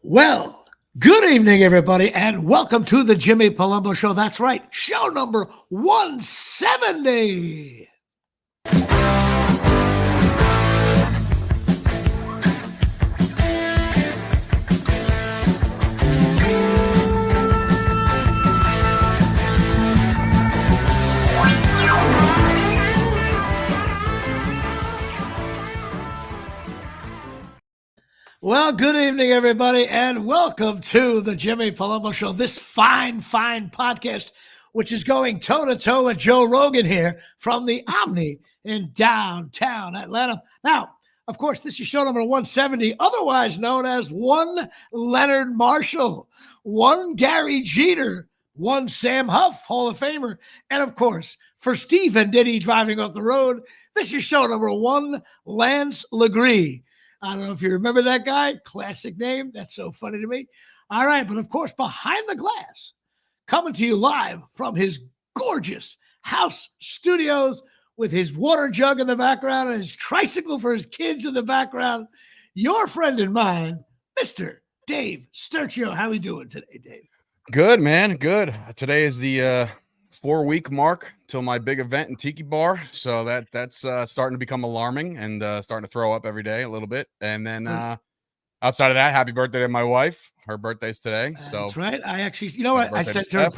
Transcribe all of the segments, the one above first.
Well, good evening, everybody, and welcome to the Jimmy Palumbo Show. That's right, show number 170. Well, good evening, everybody, and welcome to the Jimmy Palumbo Show, this fine podcast, which is going toe-to-toe with Joe Rogan here from the Omni in downtown Atlanta. Now, of course, this is show number 170, otherwise known as one Leonard Marshall, one Gary Jeter, one Sam Huff, Hall of Famer, and of course, for Steve and Diddy driving off the road, this is show number one, Lance Legree. I don't know if you remember that guy. Classic name. That's so funny to me. All right. But of course, behind the glass, coming to you live from his gorgeous house studios with his water jug in the background and his tricycle for his kids in the background, your friend and mine, Mr. Dave Sturchio. How are we doing today, Dave? Good, man. Good. Today is the 4-week mark till my big event in Tiki Bar. So that's starting to become alarming and starting to throw up every day a little bit. And then outside of that, happy birthday to my wife. Her birthday's today. That's right. I actually, you know what? I sent her a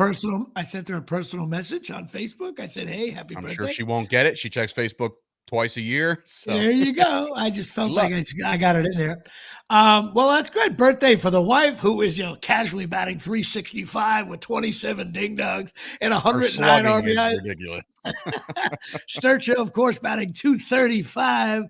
personal message on Facebook. I said, hey, happy birthday. I'm sure she won't get it. She checks Facebook twice a year. So there you go. I just felt like I got it in there. Well, that's great. Birthday for the wife, who is, casually batting 365 with 27 ding dongs and 109 RBIs. Ridiculous. Sturchio, of course, batting 235.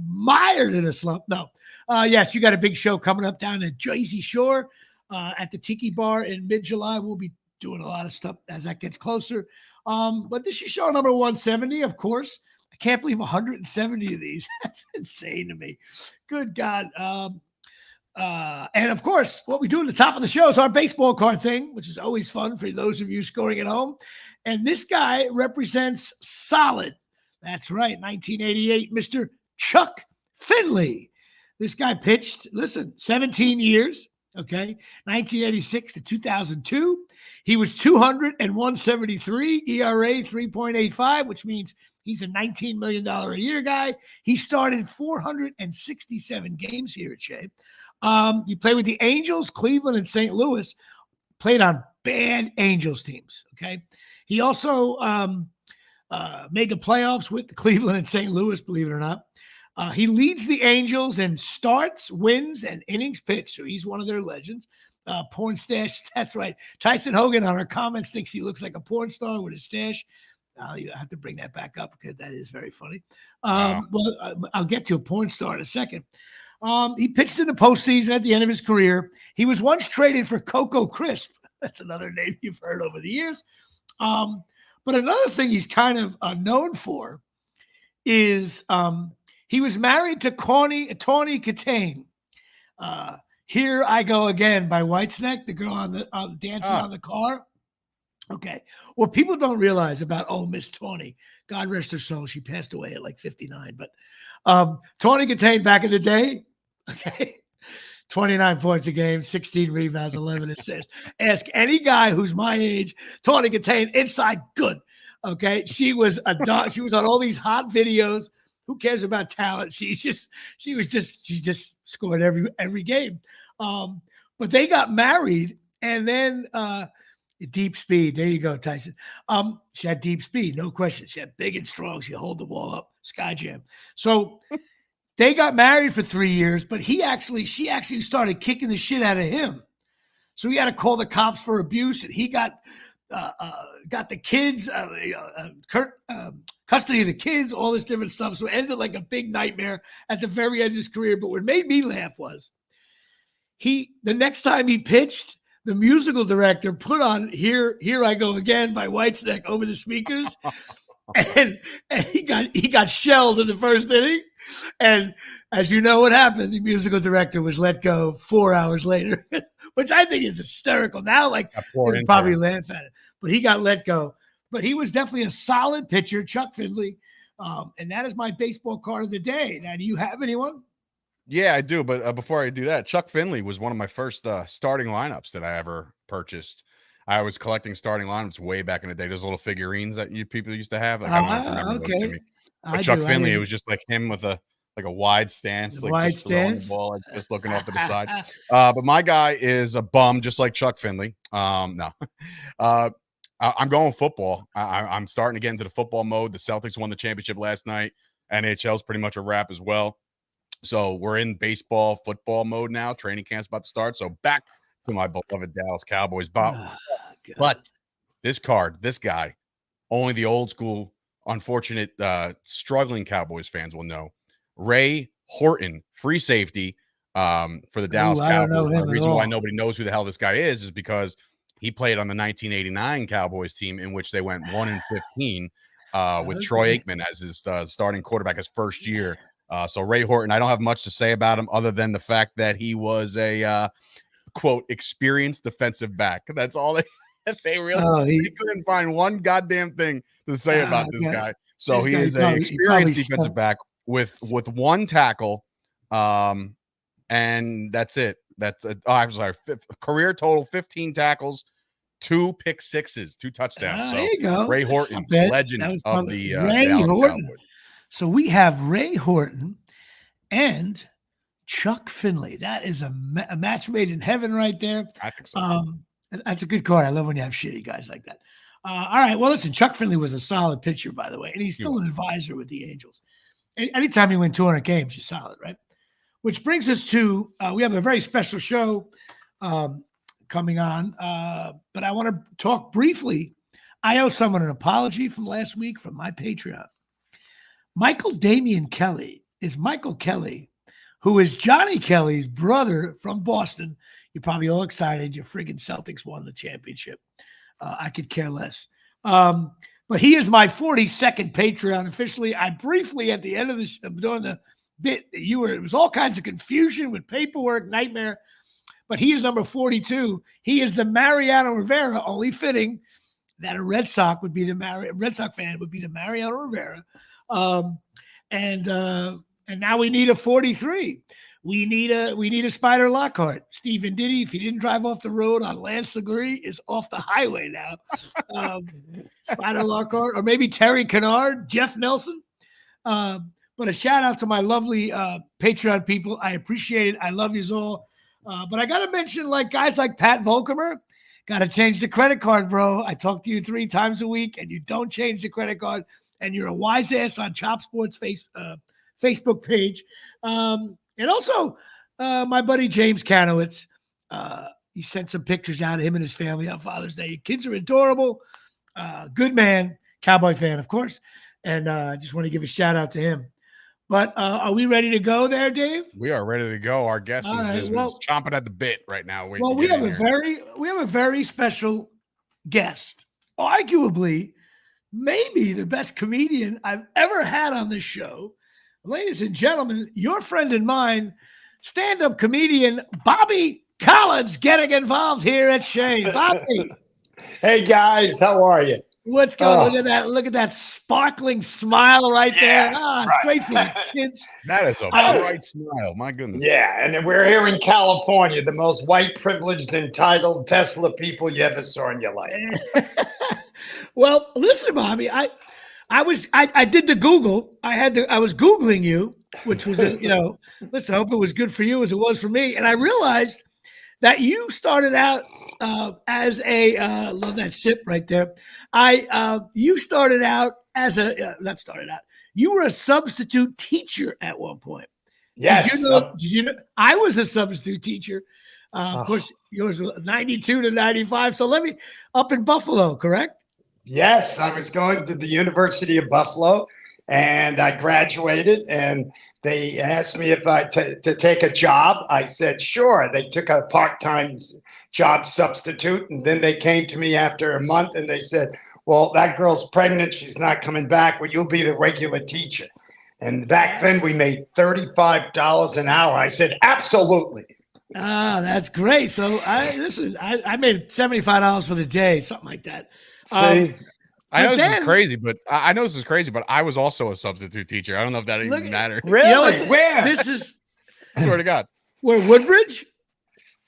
Mired in a slump. No. Yes, you got a big show coming up down at Jersey Shore at the Tiki Bar in mid-July. We'll be doing a lot of stuff as that gets closer. But this is show number 170, of course. I can't believe 170 of these. That's insane to me. Good God. And of course, what we do at the top of the show is our baseball card thing, which is always fun for those of you scoring at home. And this guy represents solid. That's right. 1988, Mr. Chuck Finley. This guy pitched, 17 years. Okay. 1986 to 2002. He was 200 and 173, ERA 3.85, which means he's a $19 million a year guy. He started 467 games here at Shea. He played with the Angels, Cleveland, and St. Louis. Played on bad Angels teams, okay? He also made the playoffs with the Cleveland and St. Louis, believe it or not. He leads the Angels in starts, wins, and innings pitched, so he's one of their legends. Porn stash, that's right. Tyson Hogan on our comments thinks he looks like a porn star with his stash. You have to bring that back up because that is very funny. Well, I'll get to a porn star in a second. He pitched in the postseason at the end of his career. He was once traded for Coco Crisp. That's another name you've heard over the years. But another thing he's kind of known for is he was married to Tawny Katane. Here I Go Again by Whitesnake, the girl on the dancing on the car. Okay. What people don't realize about Miss Tawny, God rest her soul, she passed away at like 59. But Tawny Katane back in the day, okay, 29 points a game, 16 rebounds, 11 assists. Ask any guy who's my age, Tawny Katane, inside good. Okay. She was she was on all these hot videos. Who cares about talent? She just scored every game. But they got married, and then deep speed. There you go, Tyson. She had deep speed, no question. She had big and strong. She hold the ball up, sky jam. So they got married for 3 years, but she actually started kicking the shit out of him. So he had to call the cops for abuse, and he got the kids, custody of the kids, all this different stuff. So it ended like a big nightmare at the very end of his career. But what made me laugh was the next time he pitched, the musical director put on Here I Go Again by Whitesnake over the speakers. and he got shelled in the first inning. And as you know what happened, the musical director was let go 4 hours later, which I think is hysterical. Now, like, you probably laugh at it. But he got let go. But he was definitely a solid pitcher, Chuck Finley. And that is my baseball card of the day. Now, do you have anyone? Yeah, I do. But before I do that, Chuck Finley was one of my first starting lineups that I ever purchased. I was collecting starting lineups way back in the day. Those little figurines that people used to have. Like, I don't know if you remember those, Okay. Jimmy. But I Chuck do. I Finley, it do. was just like him with a wide stance, The like wide just throwing the stance. ball, like just looking off to the side. But my guy is a bum, just like Chuck Finley. No, I'm going football. I'm starting to get into the football mode. The Celtics won the championship last night. NHL's pretty much a wrap as well. So we're in baseball, football mode now. Training camp's about to start. So back to my beloved Dallas Cowboys. But this guy, only the old school, unfortunate, struggling Cowboys fans will know. Ray Horton, free safety for the Dallas I don't know Cowboys. him The at reason why all. nobody knows who the hell this guy is because he played on the 1989 Cowboys team in which they went 1-15 with Troy Aikman as his starting quarterback his first year. So Ray Horton, I don't have much to say about him other than the fact that he was a quote experienced defensive back. That's all they really they couldn't find one goddamn thing to say about this guy. So he is a experienced defensive back with one tackle, and that's it. That's I'm sorry, career total 15 tackles, 2 pick sixes, 2 touchdowns. So there you go. Ray Horton, legend of the Dallas Cowboys. So we have Ray Horton and Chuck Finley. That is a match made in heaven right there. I think so. That's a good card. I love when you have shitty guys like that. All right. Well, listen, Chuck Finley was a solid pitcher, by the way, and he's still an advisor with the Angels. Anytime you win 200 games, you're solid, right? Which brings us to we have a very special show coming on, but I want to talk briefly. I owe someone an apology from last week from my Patreon. Michael Damian Kelly is Michael Kelly, who is Johnny Kelly's brother from Boston. You're probably all excited. Your friggin' Celtics won the championship. I could care less. But he is my 42nd Patreon officially. I briefly, at the end of during the bit, it was all kinds of confusion with paperwork, nightmare. But he is number 42. He is the Mariano Rivera, only fitting that a Red Sox fan would be the Mariano Rivera. And now we need a 43. We need a Spider Lockhart. Stephen Diddy, if he didn't drive off the road on Lance Legree, is off the highway now. Spider Lockhart, or maybe Terry Kennard, Jeff Nelson. But a shout out to my lovely Patreon people. I appreciate it. I love you all. But I got to mention, like guys like Pat Volkemer, got to change the credit card, bro. I talk to you 3 times a week, and you don't change the credit card, and you're a wise ass on Chop Sports Facebook page. And also, my buddy James Kanowitz, he sent some pictures out of him and his family on Father's Day. Your kids are adorable. Good man, Cowboy fan, of course. And I just want to give a shout out to him. But are we ready to go there, Dave? We are ready to go. Our guest is chomping at the bit right now. Well, we have a very special guest, arguably maybe the best comedian I've ever had on this show. Ladies and gentlemen, your friend and mine, stand-up comedian Bobby Collins, getting involved here at Shane. Bobby. Hey guys, how are you? What's going on? Look at that sparkling smile right there. It's great for you kids. That is a bright smile. My goodness. Yeah, and we're here in California, the most white, privileged, entitled Tesla people you ever saw in your life. Well, listen, Bobby, I did the Google. I was Googling you, which was, listen, I hope it was good for you as it was for me. And I realized that you started out as a, love that sip right there. You started out as you were a substitute teacher at one point. Yes. Did you know I was a substitute teacher? Of course, yours was 92 to 95. So up in Buffalo, correct? Yes, I was going to the University of Buffalo, and I graduated, and they asked me if to take a job. I said, sure. They took a part-time job substitute, and then they came to me after a month, and they said, well, that girl's pregnant. She's not coming back. Well, you'll be the regular teacher. And back then, we made $35 an hour. I said, absolutely. That's great. So I made $75 for the day, something like that. See, I know this is crazy, but I was also a substitute teacher. I don't know if that even matters. Really? Where? This is Swear to God. Where, Woodbridge?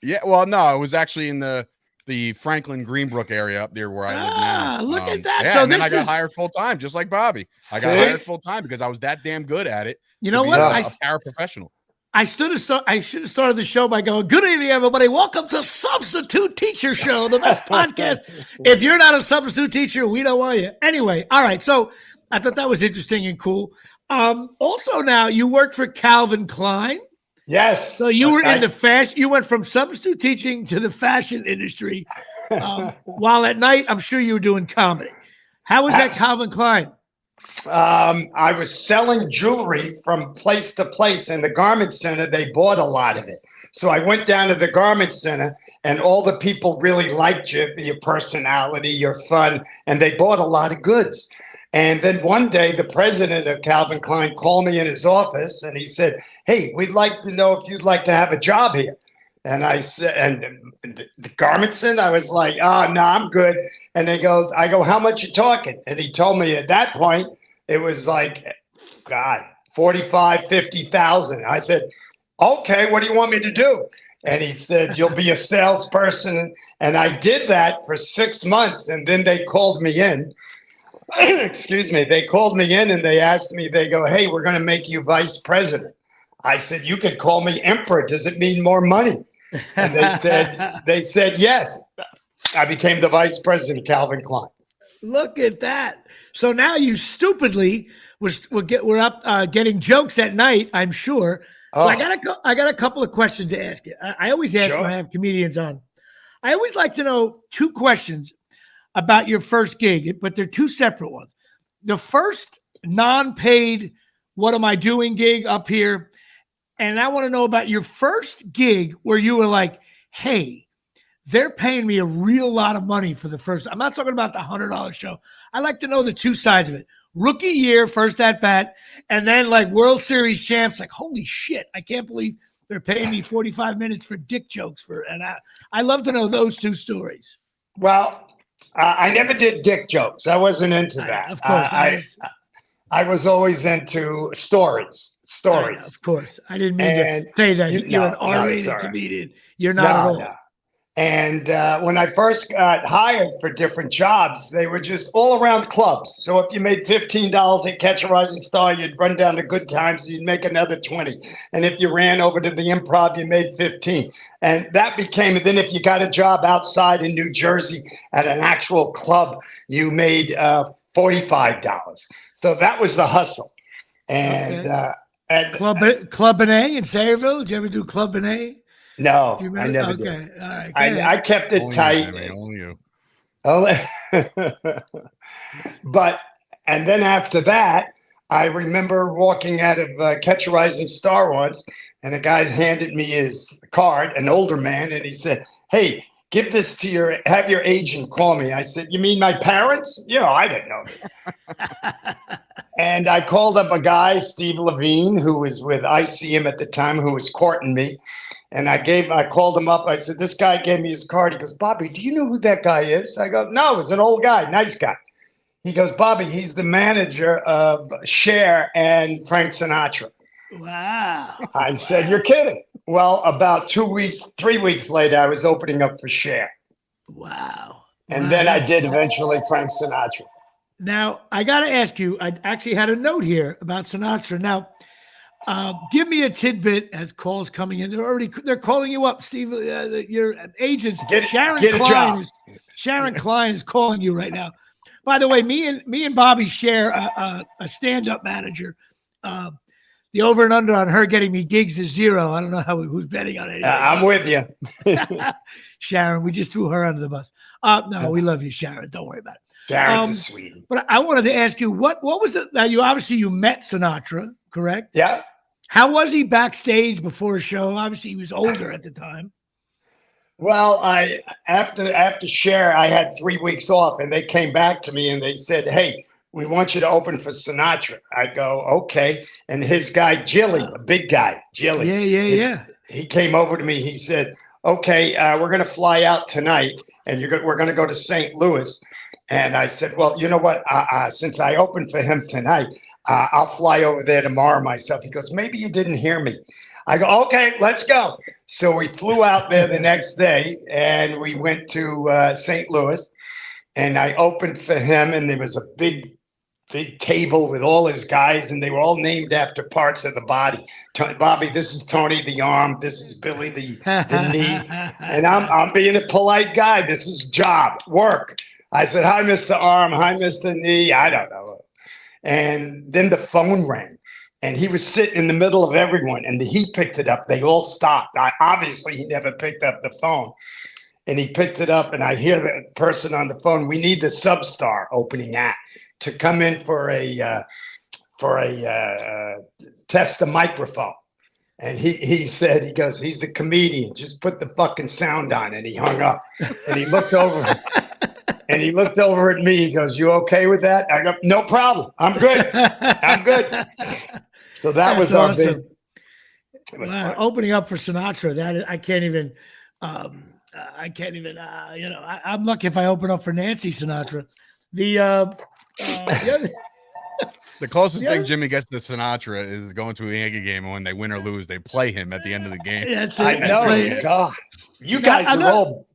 Yeah, well, no, it was actually in the Franklin Greenbrook area up there where I live now. Look at that. Yeah, So and then this I got is hired full time, just like Bobby. I got See? hired full time because I was that damn good at it. You to know be what? A paraprofessional. I should have started the show by going, "Good evening, everybody. Welcome to Substitute Teacher Show, the best podcast. If you're not a substitute teacher, we don't want you." Anyway, all right. So I thought that was interesting and cool. Also, now you work for Calvin Klein. Yes. So you were in the fashion. You went from substitute teaching to the fashion industry. While at night, I'm sure you were doing comedy. How was that Calvin Klein? I was selling jewelry from place to place in the garment center. They bought a lot of it. So I went down to the garment center and all the people really liked you, your personality, your fun, and they bought a lot of goods. And then one day the president of Calvin Klein called me in his office and he said, "Hey, we'd like to know if you'd like to have a job here." And I said, and the garment center, I was like, "Oh, no, I'm good." And I go, "How much you talking?" And he told me at that point, it was like, God, 45, 50,000. I said, "Okay, what do you want me to do?" And he said, "You'll be a salesperson." And I did that for 6 months. And then they called me in. Excuse me. They called me in and they asked me, they go, "Hey, we're going to make you vice president." I said, "You could call me emperor. Does it mean more money?" And they said, yes. I became the vice president of Calvin Klein. Look at that. So now you stupidly we're up getting jokes at night, I'm sure. So I got a couple of questions to ask you. I always ask when I have comedians on. I always like to know 2 questions about your first gig, but they're 2 separate ones. The first non-paid "what am I doing" gig up here. And I want to know about your first gig where you were like, "Hey, they're paying me a real lot of money for the first." I'm not talking about the $100 show. I like to know the 2 sides of it. Rookie year, first at bat, and then like World Series champs, like, holy shit, I can't believe they're paying me 45 minutes for dick jokes and I love to know those 2 stories. Well, I never did dick jokes. I wasn't into that. Of course. I was always into stories. Of course. I didn't mean to say that. You're an R-rated comedian. You're not at all. No. And when I first got hired for different jobs, they were just all around clubs. So if you made $15 at Catch a Rising Star, you'd run down to Good Times, you'd make another 20. And if you ran over to the Improv, you made 15. And that became, and then if you got a job outside in New Jersey at an actual club, you made $45. So that was the hustle. And and Club Benet in Sayreville. Did you ever do Club Benet? No, I never did. All right, I kept it tight. Only you. But, and then after that, I remember walking out of Catch a Rising Star once, and a guy handed me his card, an older man, and he said, "Hey, give this to have your agent call me." I said, "You mean my parents?" I didn't know this. And I called up a guy, Steve Levine, who was with ICM at the time, who was courting me. And I called him up. I said, "This guy gave me his card." He goes, "Bobby, do you know who that guy is?" I go, "No, it's an old guy, nice guy." He goes, "Bobby, he's the manager of Cher and Frank Sinatra." Wow. I said, "You're kidding." Well, about 3 weeks later, I was opening up for Cher. Wow. And then I did eventually Frank Sinatra. Now, I got to ask you, I actually had a note here about Sinatra. Now, give me a tidbit as calls coming in. They're calling you up, Steve. Your agents, Sharon Klein is calling you right now. By the way, me and Bobby share a stand-up manager. The over and under on her getting me gigs is 0. I don't know who's betting on it. I'm with you. Sharon, we just threw her under the bus. No, we love you, Sharon. Don't worry about it. Sharon's a sweetie. But I wanted to ask you, what was it? Now, you met Sinatra, correct? Yeah. How was he backstage before a show? Obviously, he was older at the time. Well, after Cher, I had 3 weeks off, and they came back to me and they said, "Hey, we want you to open for Sinatra." I go, "Okay." And his guy, Jilly, a big guy, Jilly. Yeah. He came over to me. He said, "Okay, we're going to fly out tonight, and we're going to go to St. Louis." And I said, "Well, you know what? Since I opened for him tonight, I'll fly over there tomorrow myself." He goes, "Maybe you didn't hear me. I go, okay, let's go. So we flew out there the next day, and we went to St. Louis, and I opened for him, and there was a big table with all his guys, and they were all named after parts of the body. Bobby, this is Tony, the arm. This is Billy, the knee. And I'm being a polite guy. This is job, work. I said, hi, Mr. Arm. Hi, Mr. Knee. I don't know. And then the phone rang, and he was sitting in the middle of everyone, and he picked it up. They all stopped. Obviously, he never picked up the phone. And he picked it up, and I hear the person on the phone, we need the Substar opening act to come in for a test the microphone. And he said, he goes, he's a comedian. Just put the fucking sound on. And he hung up. And he looked over at me. He goes, you okay with that? I go, no problem. I'm good. I'm good. So that was our awesome. big. It was Wow, fun. opening up for Sinatra. That is, I can't even. I'm lucky if I open up for Nancy Sinatra. The closest Yeah. thing Jimmy gets to Sinatra is going to a Yankee game, and when they win or lose, they play him at the end of the game. That's it. I know. God, you guys are all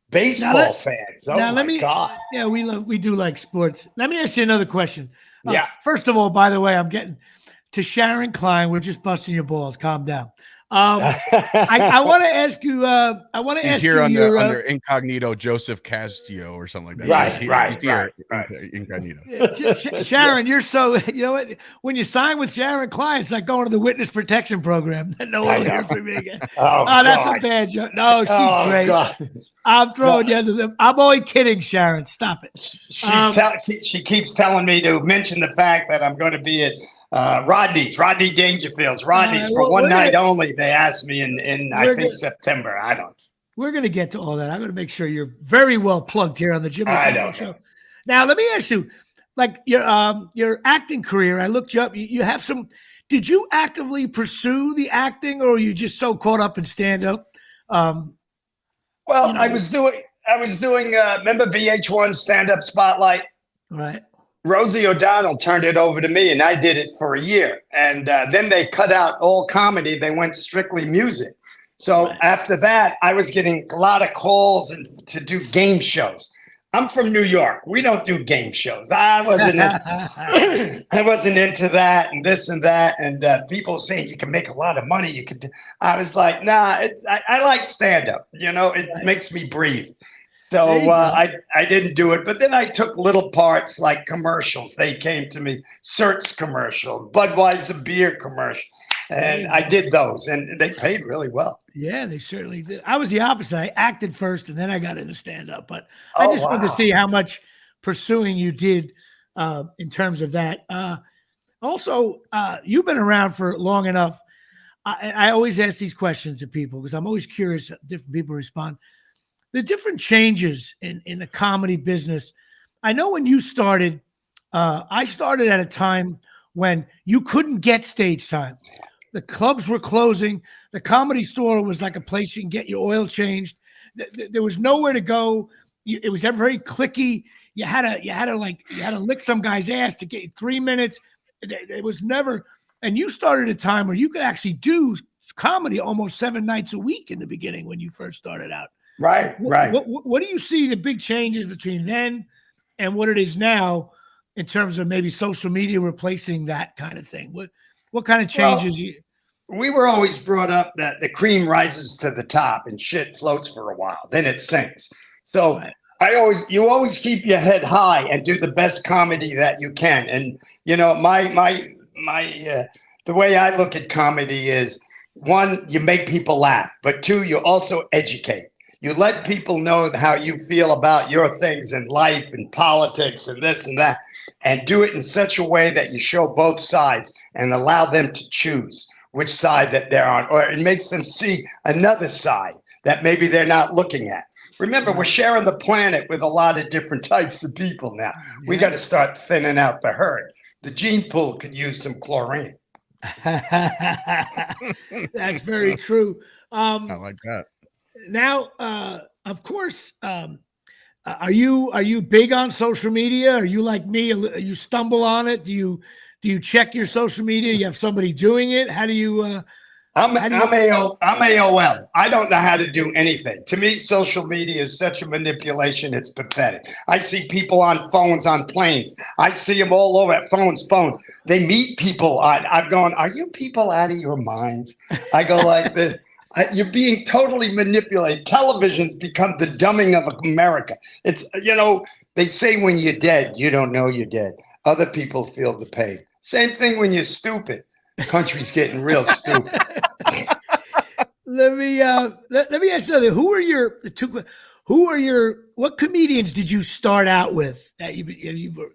baseball fans. Oh now my let me. God. Yeah, we do like sports. Let me ask you another question. Yeah. First of all, by the way, I'm getting to Sharon Klein. We're just busting your balls. Calm down. I want to ask you. He's here under incognito Joseph Castio or something like that. Right, He's here right. incognito. Sharon, you're so, you know what? When you sign with Sharon Klein, it's like going to the witness protection program. No one will hear from me again. Oh, That's God. a bad joke. No, she's great. God. I'm throwing you under the. I'm only kidding, Sharon. Stop it. She keeps telling me to mention the fact that I'm going to be at Rodney Dangerfield's for one night only. They asked me in I think September. I don't. We're going to get to all that. I'm going to make sure you're very well plugged here on the Jimmy Palumbo Show. Now, let me ask you, like your acting career. I looked you up. You have some. Did you actively pursue the acting, or are you just so caught up in stand up? I was doing. Remember VH1 Stand Up Spotlight? Right. Rosie O'Donnell turned it over to me, and I did it for a year. And then they cut out all comedy. They went strictly music. So after that, I was getting a lot of calls to do game shows. I'm from New York. We don't do game shows. I wasn't into that and this and that. And people saying you can make a lot of money. You could. I was like, nah. I like stand up. It makes me breathe. So I didn't do it, but then I took little parts like commercials. They came to me, Certs commercial, Budweiser beer commercial, and I did those, and they paid really well. Yeah, they certainly did. I was the opposite. I acted first, and then I got into stand-up. But I just wanted to see how much pursuing you did in terms of that. Also, you've been around for long enough. I always ask these questions to people because I'm always curious how different people respond. The different changes in the comedy business. I know when you started, I started at a time when you couldn't get stage time. The clubs were closing. The Comedy Store was like a place you can get your oil changed. There was nowhere to go. It was very cliquey. You had to lick some guy's ass to get 3 minutes. It was never. And you started at a time where you could actually do comedy almost 7 nights a week in the beginning when you first started out. Right. What do you see the big changes between then and what it is now in terms of maybe social media replacing that kind of thing? What kind of changes? We were always brought up that the cream rises to the top and shit floats for a while, then it sinks. So you always keep your head high and do the best comedy that you can. And the way I look at comedy is, one, you make people laugh, but two, you also educate. You let people know how you feel about your things in life and politics and this and that, and do it in such a way that you show both sides and allow them to choose which side that they're on, or it makes them see another side that maybe they're not looking at. Remember, we're sharing the planet with a lot of different types of people now. We got to start thinning out the herd. The gene pool could use some chlorine. That's very true. I like that. Now, of course, are you big on social media? Are you like me? You stumble on it? Do you check your social media? You have somebody doing it? How do you I'm AOL. I don't know how to do anything. To me, social media is such a manipulation. It's pathetic. I see people on phones, on planes. I see them all over at phones. They meet people. I'm going, are you people out of your minds? I go like this. You're being totally manipulated. Television's become the dumbing of America. It's, they say when you're dead, you don't know you're dead. Other people feel the pain. Same thing when you're stupid. The country's getting real stupid. Let me ask you, what comedians did you start out with that you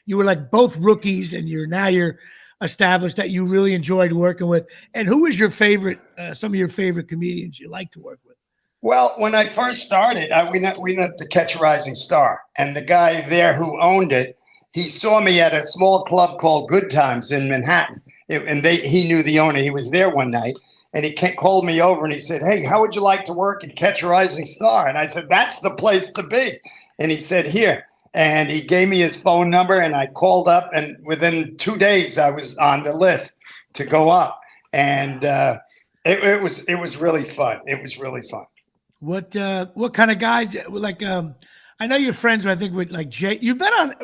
were like both rookies and you're established that you really enjoyed working with? And who was your favorite, some of your favorite comedians you like to work with? Well, when I first started, we went to Catch a Rising Star, and the guy there who owned it, he saw me at a small club called Good Times in Manhattan. He knew the owner. He was there one night, and he called me over and he said, "Hey, how would you like to work at Catch a Rising Star?" And I said, "That's the place to be." And he said, "Here." And he gave me his phone number, and I called up, and within 2 days I was on the list to go up. And it was really fun. It was really fun. What kind of guys like? I know you're friends. I think with like Jay. You've been on.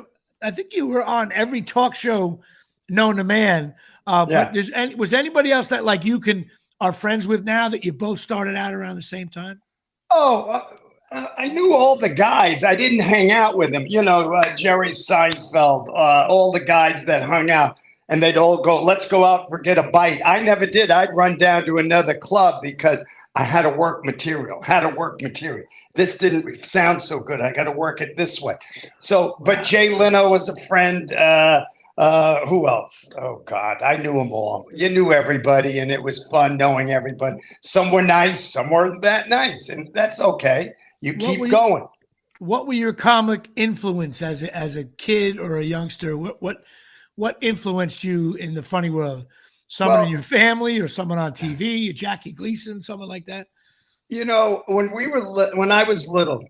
I think you were on every talk show known to man. Yeah. But was anybody else that like you are friends with now that you both started out around the same time? Oh, I knew all the guys. I didn't hang out with them. Jerry Seinfeld, all the guys that hung out, and they'd all go, "Let's go out and get a bite." I never did. I'd run down to another club because I had to work material. This didn't sound so good. I got to work it this way. So, but Jay Leno was a friend. Who else? Oh God, I knew them all. You knew everybody, and it was fun knowing everybody. Some were nice, some weren't that nice, and that's okay. You keep going. What were your comic influence as a kid or a youngster? What influenced you in the funny world? Someone in your family or someone on TV, Jackie Gleason, someone like that? When I was little,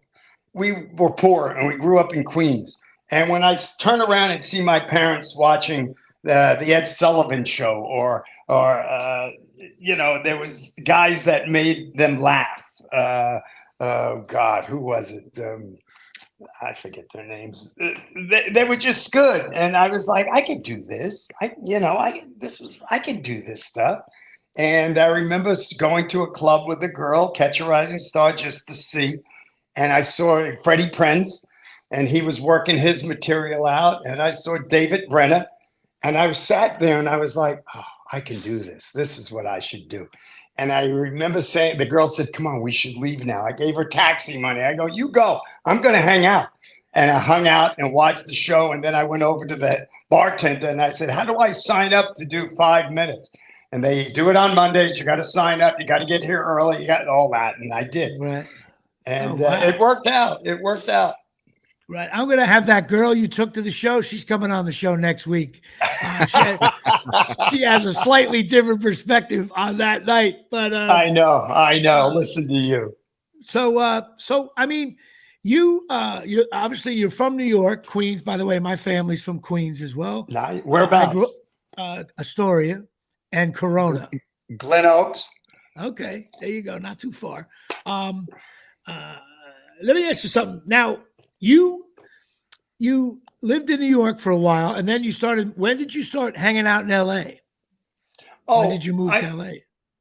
we were poor and we grew up in Queens. And when I turn around and see my parents watching the Ed Sullivan Show, or there was guys that made them laugh. Oh God, who was it? I forget their names. They were just good, and I was like, I can do this. I can do this stuff. And I remember going to a club with a girl, Catch a Rising Star, just to see. And I saw Freddie Prinze, and he was working his material out. And I saw David Brenner, and I sat there and I was like, oh, I can do this. This is what I should do. And I remember saying, the girl said, "Come on, we should leave now." I gave her taxi money. I go, "You go. I'm going to hang out." And I hung out and watched the show. And then I went over to the bartender and I said, "How do I sign up to do 5 minutes?" And they do it on Mondays. You got to sign up. You got to get here early. You got all that. And I did. Right. And it worked out. Right. I'm going to have that girl you took to the show. She's coming on the show next week. She has a slightly different perspective on that night. But I know. Listen to you. So I mean, you're obviously you're from New York, Queens. By the way, my family's from Queens as well. Whereabouts? I grew up, Astoria and Corona. Glen Oaks. Okay, there you go. Not too far. Let me ask you something. Now, you lived in New York for a while, and then when did you start hanging out in LA? When did you move to LA?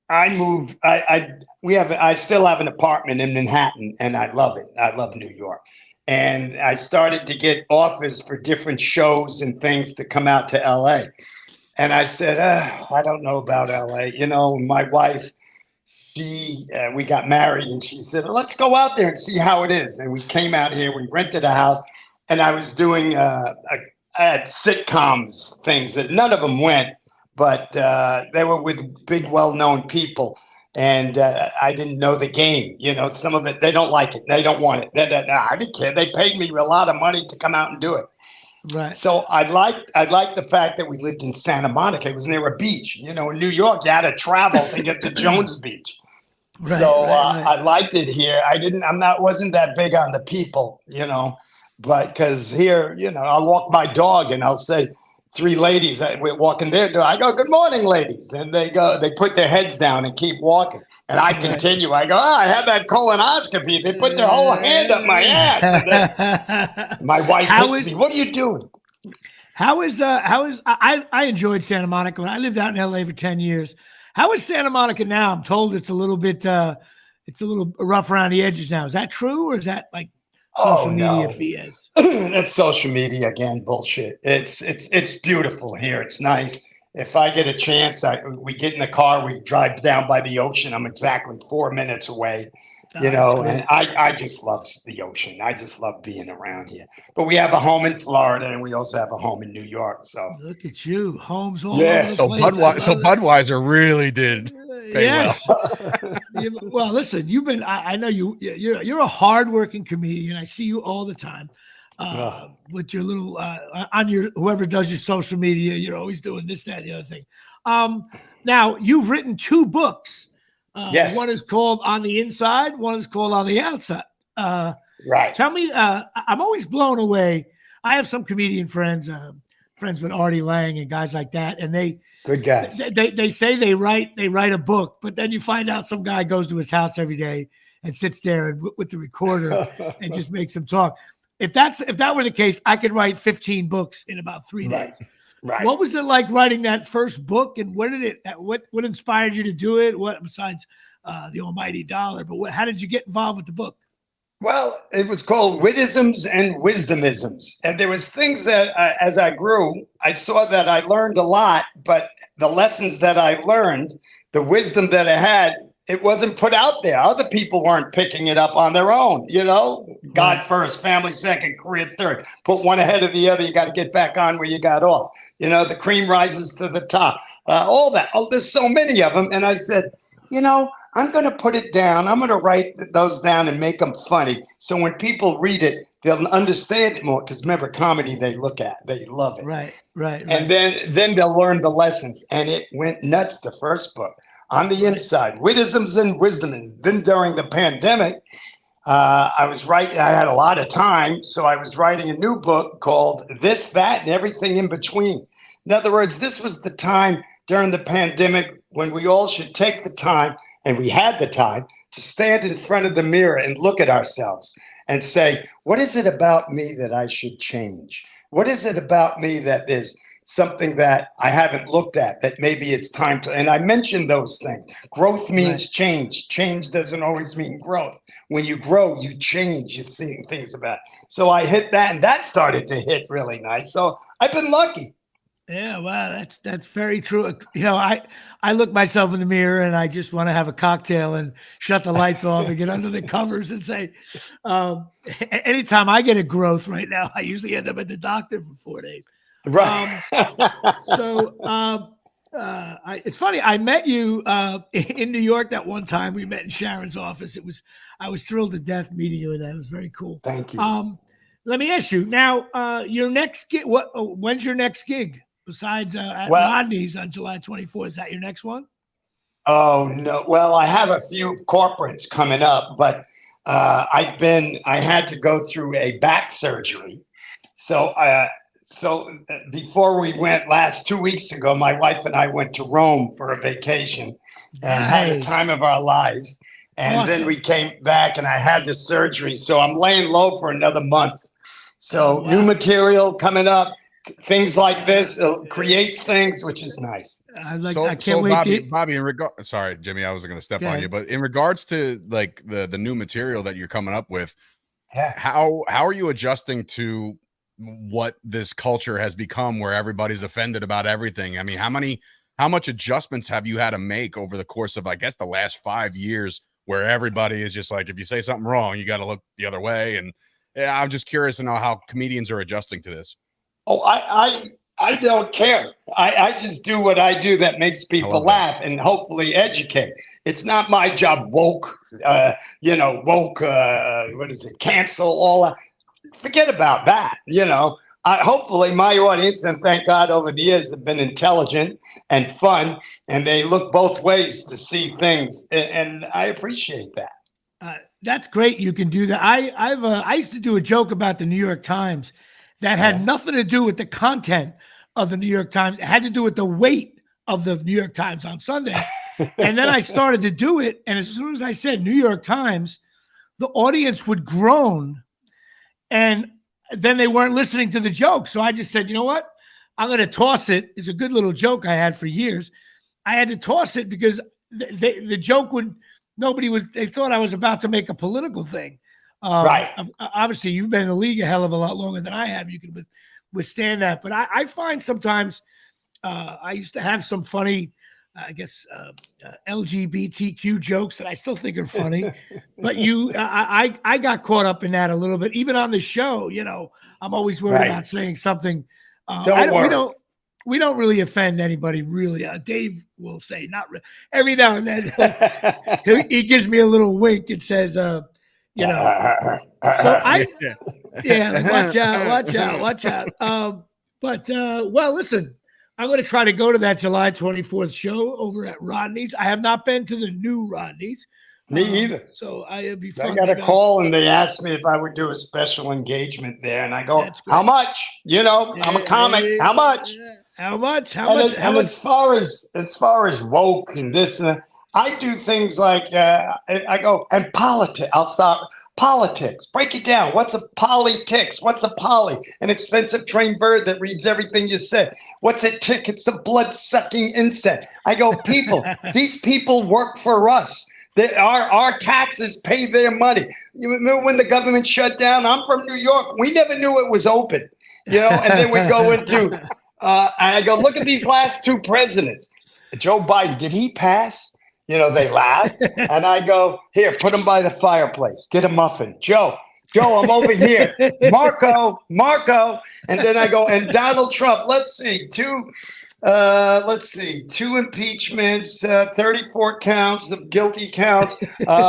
I moved. I still have an apartment in Manhattan, and I love it. I love New York. And I started to get offers for different shows and things to come out to LA. And I said, I don't know about LA. My wife, we got married, and she said, "Let's go out there and see how it is." And we came out here. We rented a house, and I was doing I had sitcoms, things that none of them went, but they were with big, well-known people. And I didn't know the game. Some of it, they don't like it. They don't want it. I didn't care. They paid me a lot of money to come out and do it. Right. So I liked the fact that we lived in Santa Monica. It was near a beach. In New York, you had to travel to get to Jones Beach. Right, right. I liked it here. Wasn't that big on the people, but because here, I'll walk my dog and I'll say, three ladies that were walking their door. I go, "Good morning, ladies," and they put their heads down and keep walking. And I continue. I go, "Oh, I had that colonoscopy." They put their whole hand up my ass. And then my wife hits me. "What are you doing?" How is I enjoyed Santa Monica when I lived out in LA for 10 years. How is Santa Monica now? I'm told it's a little bit rough around the edges now. Is that true, or is that like social media BS? That's social media again, bullshit. It's beautiful here. It's nice. If I get a chance, we get in the car, we drive down by the ocean. I'm exactly 4 minutes away, and I just love the ocean. I just love being around here. But we have a home in Florida, and we also have a home in New York. So look at you, homes all over the so place. Budweiser really did. Yes. Well, listen, you've been. I know you're a hardworking comedian. I see you all the time. With your little on your whoever does your social media, you're always doing this, that, and the other thing. Now you've written 2 books. Yes. One is called On the Inside. One is called On the Outside. Right. Tell me, I'm always blown away. I have some comedian friends, friends with Artie Lang and guys like that, and they good guys. They say they write a book, but then you find out some guy goes to his house every day and sits there and with the recorder and just makes him talk. If that were the case, I could write 15 books in about 3 days. Right. What was it like writing that first book, and what inspired you to do it? What besides the almighty dollar? But how did you get involved with the book? Well, it was called Wittisms and Wisdomisms, and there was things that as I grew, I saw that I learned a lot, but the lessons that I learned, the wisdom that I had, it wasn't put out there. Other people weren't picking it up on their own, God first, family second, career third. Put one ahead of the other. You got to get back on where you got off. The cream rises to the top. All that. Oh, there's so many of them. And I said, I'm going to put it down. I'm going to write those down and make them funny. So when people read it, they'll understand it more. Because remember, comedy they look at, they love it. Right. And then they'll learn the lessons. And it went nuts, the first book. On the Inside, Wittisms and Wisdom. Then during the pandemic, I was writing. I had a lot of time, so I was writing a new book called This, That, and Everything in Between. In other words, this was the time during the pandemic when we all should take the time, and we had the time, to stand in front of the mirror and look at ourselves and say, what is it about me that I should change? What is it about me that is something that I haven't looked at that maybe it's time to, and I mentioned those things. Growth means change. Change doesn't always mean growth. When you grow, you change. You're seeing things about it. So I hit that, and that started to hit really nice. So I've been lucky. Yeah, wow, that's very true. I look myself in the mirror and I just want to have a cocktail and shut the lights off and get under the covers and say, anytime I get a growth right now, I usually end up at the doctor for 4 days. Right. It's funny. I met you in New York that one time. We met in Sharon's office. I was thrilled to death meeting you, and that was very cool. Thank you. Let me ask you now. Your next gig. When's your next gig besides at Rodney's on July 24th? Is that your next one? Oh no. Well, I have a few corporates coming up, but I had to go through a back surgery, so. So before we went 2 weeks ago, my wife and I went to Rome for a vacation and had a time of our lives. And then we came back and I had the surgery. So I'm laying low for another month. So new material coming up, things like this creates things, which is nice. I can't wait. Bobby, sorry, Jimmy, I wasn't going to step on you, but in regards to like the new material that you're coming up with, how are you adjusting to what this culture has become where everybody's offended about everything? I mean, how much adjustments have you had to make over the course of, I guess, the last 5 years where everybody is just like, if you say something wrong, you got to look the other way. And I'm just curious to know how comedians are adjusting to this. Oh, I don't care. I just do what I do that makes people laugh and hopefully educate. It's not my job. Woke, what is it? Cancel all that. Forget about that. Hopefully my audience, and thank God over the years, have been intelligent and fun, and they look both ways to see things, and I appreciate that. That's great. You can do that. I used to do a joke about the New York Times that had nothing to do with the content, of the New York Times. It had to do with the weight of the New York Times on Sunday. And then I started to do it. And as soon as I said New York Times, the audience would groan. And then they weren't listening to the joke. So I just said, you know what? I'm going to toss it. It's a good little joke I had for years. I had to toss it because the joke they thought I was about to make a political thing. Right. Obviously, you've been in the league a hell of a lot longer than I have. You can withstand that. But I find sometimes I used to have some funny, LGBTQ jokes that I still think are funny. But I got caught up in that a little bit. Even on the show, I'm always worried about saying something. Don't worry. We don't really offend anybody, really. Dave will say, not really. Every now and then, he gives me a little wink and says, So like, watch out. Well, listen, I'm going to try to go to that July 24th show over at Rodney's. I have not been to the new Rodney's. Me either. So it'd be fun. I got a call and they asked me if I would do a special engagement there. And I go, how much? I'm a comic. How much? How much? And as far as woke and this and that, I do things like I go and politics. I'll start politics. Break it down. What's a politics? What's a poly? An expensive trained bird that reads everything you said. What's a tick? It's a blood-sucking insect. I go, people. These people work for us. Our taxes pay their money. You remember when the government shut down? I'm from New York. We never knew it was open. And then we go into. I go, look at these last two presidents. Joe Biden, did he pass? They laugh. And I go, here, put him by the fireplace. Get a muffin. Joe, I'm over here. Marco. And then I go, and Donald Trump, let's see, two impeachments, 34 counts of guilty counts,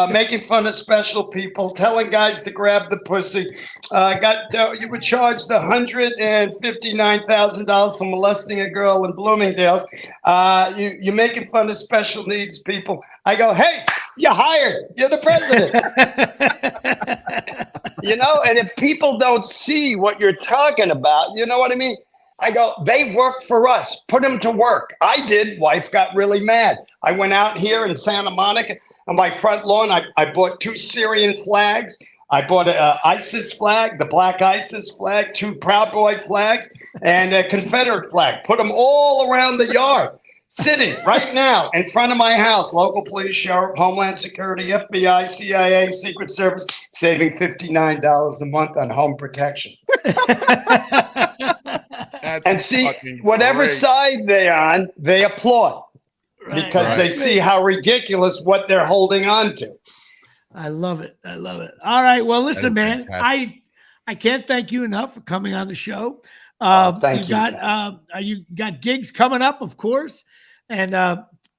making fun of special people, telling guys to grab the pussy. You were charged $159,000 for molesting a girl in Bloomingdale's. You're making fun of special needs people. I go, hey, you're hired. You're the president. And if people don't see what you're talking about, you know what I mean? I go, they work for us. Put them to work. I did. Wife got really mad. I went out here in Santa Monica on my front lawn. I bought 2 Syrian flags. I bought an ISIS flag, the black ISIS flag, 2 Proud Boy flags, and a Confederate flag. Put them all around the yard, sitting right now in front of my house. Local police, sheriff, Homeland Security, FBI, CIA, Secret Service, saving $59 a month on home protection. And see, whatever side they're on, they applaud because they see how ridiculous what they're holding on to. I love it. All right. Well, listen, man, I can't thank you enough for coming on the show. Thank you. You got gigs coming up, of course. And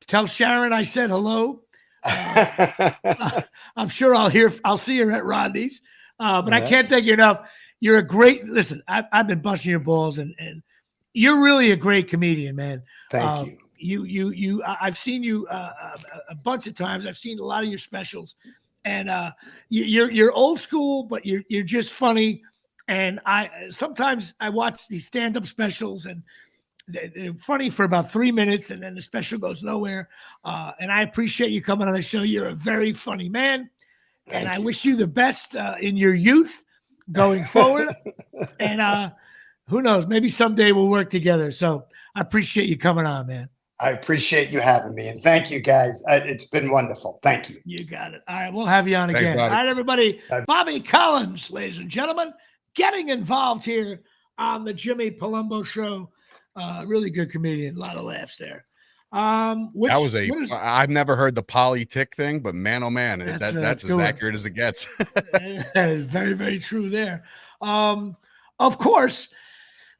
tell Sharon I said hello. I'm sure I'll see her at Rodney's. But I can't thank you enough. You're a great, listen, I've been busting your balls and you're really a great comedian, man. Thank you. I've seen you a bunch of times. I've seen a lot of your specials and you're old school, but you're just funny. And sometimes I watch these stand-up specials and they're funny for about 3 minutes and then the special goes nowhere. And I appreciate you coming on the show. You're a very funny man. And I wish you the best in your youth going forward. And who knows, maybe someday we'll work together. So I appreciate you coming on, man. I appreciate you having me. And thank you, guys. It's been wonderful. Thank you. You got it. All right, we'll have you on Thanks, again. buddy. All right, everybody. Bobby Collins, ladies and gentlemen, getting involved here on the Jimmy Palumbo Show. Really good comedian. A lot of laughs there. I've never heard the poly-tick thing, but man, oh man, that's as accurate as it gets. Very, very true there. Of course,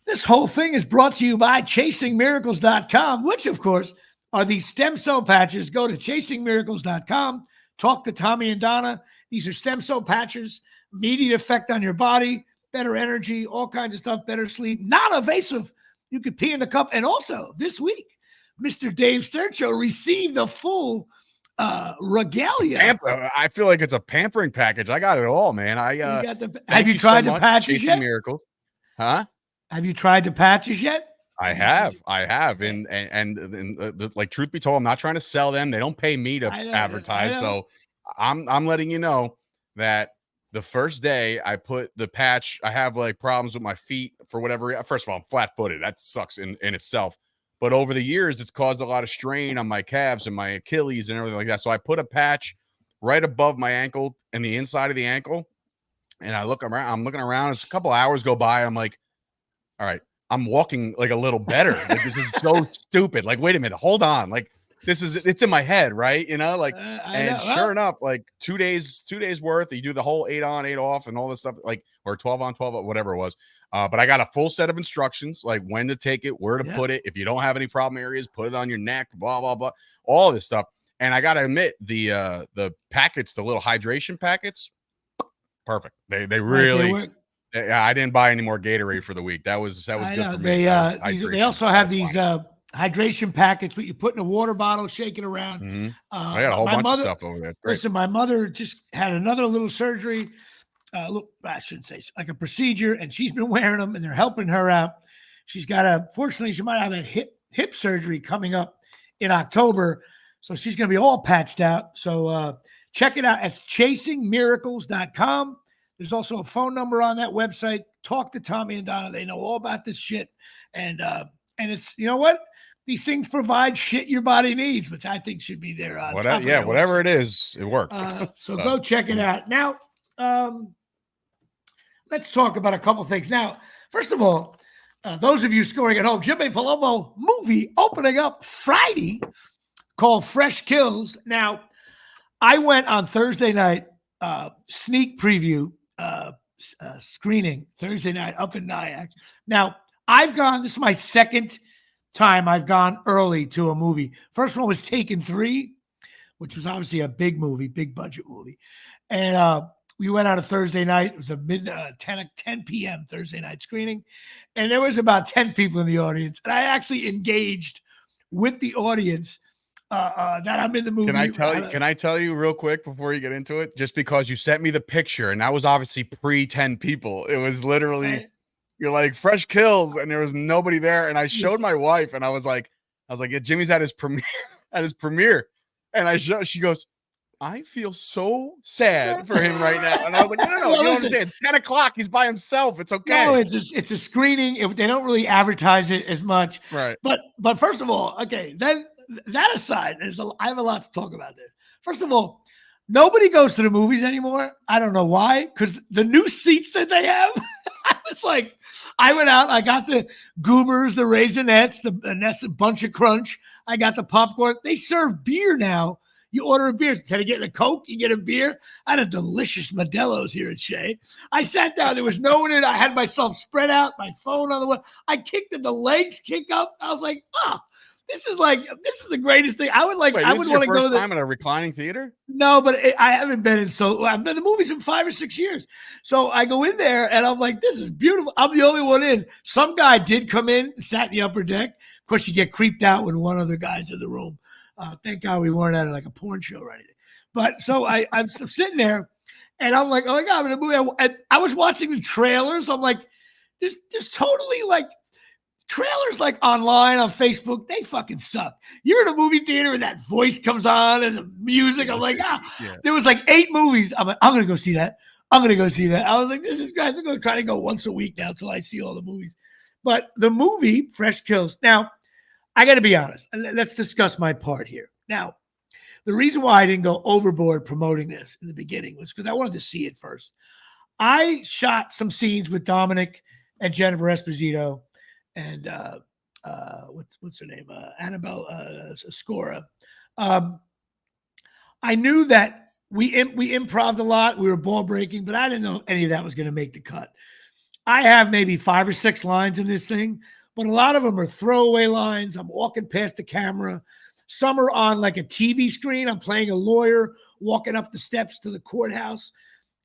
this whole thing is brought to you by ChasingMiracles.com, which, of course, are these stem cell patches. Go to ChasingMiracles.com. Talk to Tommy and Donna. These are stem cell patches, immediate effect on your body, better energy, all kinds of stuff, better sleep, non-invasive. You could pee in the cup. And also, this week, Mr. Dave Sturcho received the full regalia. I feel like it's a pampering package. I got it all, man. Have you tried the patches yet? Miracles. Huh? Have you tried the patches yet? I have, and like truth be told, I'm not trying to sell them. They don't pay me to advertise, so I'm letting you know that the first day I put the patch, I have like problems with my feet for whatever. First of all, I'm flat-footed. That sucks in itself. But over the years, it's caused a lot of strain on my calves and my Achilles and everything like that. So I put a patch right above my ankle and the inside of the ankle, and I look around. I'm looking around. It's a couple hours go by. I'm like, all right. I'm walking like a little better. Like, this is so stupid. Like, wait a minute, hold on. Like, it's in my head, right? You know, like, and sure enough, like 2 days worth, you do the whole 8 on, 8 off, and all this stuff, like, or 12 on, 12 off, whatever it was. But I got a full set of instructions, like when to take it, where to put it. If you don't have any problem areas, put it on your neck, blah, blah, blah, all this stuff. And I got to admit, the packets, the little hydration packets, perfect. They really. I didn't buy any more Gatorade for the week. That was good for me. They also have these hydration packets that you put in a water bottle, shake it around. Mm-hmm. I got a whole bunch of stuff over there. Great. Listen, my mother just had another little surgery. I shouldn't say like a procedure, and she's been wearing them, and they're helping her out. She's got fortunately, she might have a hip surgery coming up in October, so she's going to be all patched out. So check it out. It's chasingmiracles.com. There's also a phone number on that website. Talk to Tommy and Donna. They know all about this shit. And it's, you know what? These things provide shit your body needs, which I think should be there. Whatever it is, it worked. So go check it out. Now, let's talk about a couple things. Now, first of all, those of you scoring at home, Jimmy Palumbo movie opening up Friday called Fresh Kills. Now, I went on Thursday night, sneak preview, screening Thursday night up in Nyack. Now, this is my second time I've gone early to a movie. First one was Taken 3, which was obviously a big movie, big budget movie. And we went on a Thursday night. It was a 10 p.m. Thursday night screening. And there was about 10 people in the audience. And I actually engaged with the audience that I'm in the movie. Can I tell you real quick before you get into it? Just because you sent me the picture, and that was obviously pre 10 people. It was literally you're like Fresh Kills, and there was nobody there. And I showed my wife, and I was like, yeah, Jimmy's at his premiere, and she goes, I feel so sad for him right now. And I was like, no, you don't understand. It's 10 o'clock. He's by himself. It's okay. No, it's a screening. They don't really advertise it as much. Right. But first of all, okay, then that aside, I have a lot to talk about this. First of all, nobody goes to the movies anymore. I don't know why, because the new seats that they have, I went out, I got the Goobers, the Raisinets, the Nest Bunch of Crunch. I got the popcorn. They serve beer now. You order a beer. Instead of getting a Coke, you get a beer. I had a delicious Modelo's here at Shea. I sat down. There was no one in it. I had myself spread out, my phone on the way. I kicked it. The legs kick up. I was like, this is the greatest thing. I would want to go to the time in a reclining theater. No, but I haven't been in. So I've been to the movies in 5 or 6 years. So I go in there and I'm like, this is beautiful. I'm the only one in. Some guy did come in, sat in the upper deck. Of course, you get creeped out when one of the guys in the room. Thank God we weren't at like a porn show or anything. But so I'm sitting there and I'm like, oh my God, I'm in a movie. I was watching the trailers. I'm like, there's totally like trailers like online on Facebook. They fucking suck. You're in a movie theater and that voice comes on and the music. I'm like, There was like 8 movies. I'm like, I'm going to go see that. I'm going to go see that. I was like, this is great. I'm going to try to go once a week now until I see all the movies. But the movie, Fresh Kills. Now, I got to be honest. Let's discuss my part here. Now, the reason why I didn't go overboard promoting this in the beginning was because I wanted to see it first. I shot some scenes with Dominic and Jennifer Esposito and what's her name? Annabelle Scora. I knew that we improv'd a lot. We were ball breaking, but I didn't know any of that was going to make the cut. I have maybe 5 or 6 lines in this thing, but a lot of them are throwaway lines. I'm walking past the camera. Some are on like a TV screen. I'm playing a lawyer, walking up the steps to the courthouse,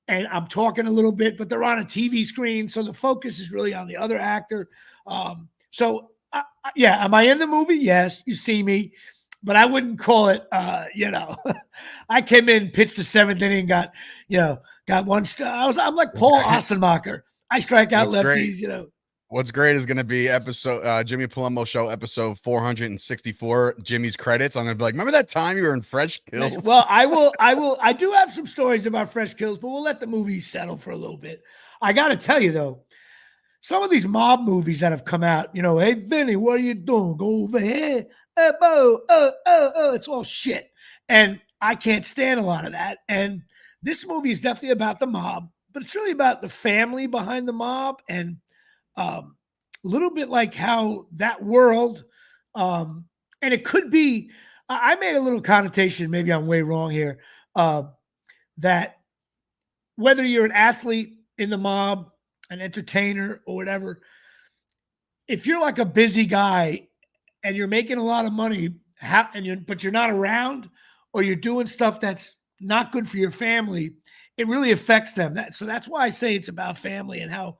and I'm talking a little bit, but they're on a TV screen. So the focus is really on the other actor. Am I in the movie? Yes, you see me, but I wouldn't call it, I came in, pitched the 7th inning, got one. I'm like Paul Ossenmacher. I strike out That's lefties, great. What's great is going to be Jimmy Palumbo Show episode 464. Jimmy's credits. I'm going to be like, remember that time you were in Fresh Kills? Well, I do have some stories about Fresh Kills, but we'll let the movies settle for a little bit. I got to tell you though, some of these mob movies that have come out, hey, Vinny, what are you doing? Go over here. Hey, Bo, it's all shit. And I can't stand a lot of that. And this movie is definitely about the mob, but it's really about the family behind the mob and a little bit like how that world, and it could be, I made a little connotation, maybe I'm way wrong here, that whether you're an athlete in the mob, an entertainer or whatever, if you're like a busy guy and you're making a lot of money, but you're not around, or you're doing stuff that's not good for your family, it really affects them. So that's why I say it's about family and how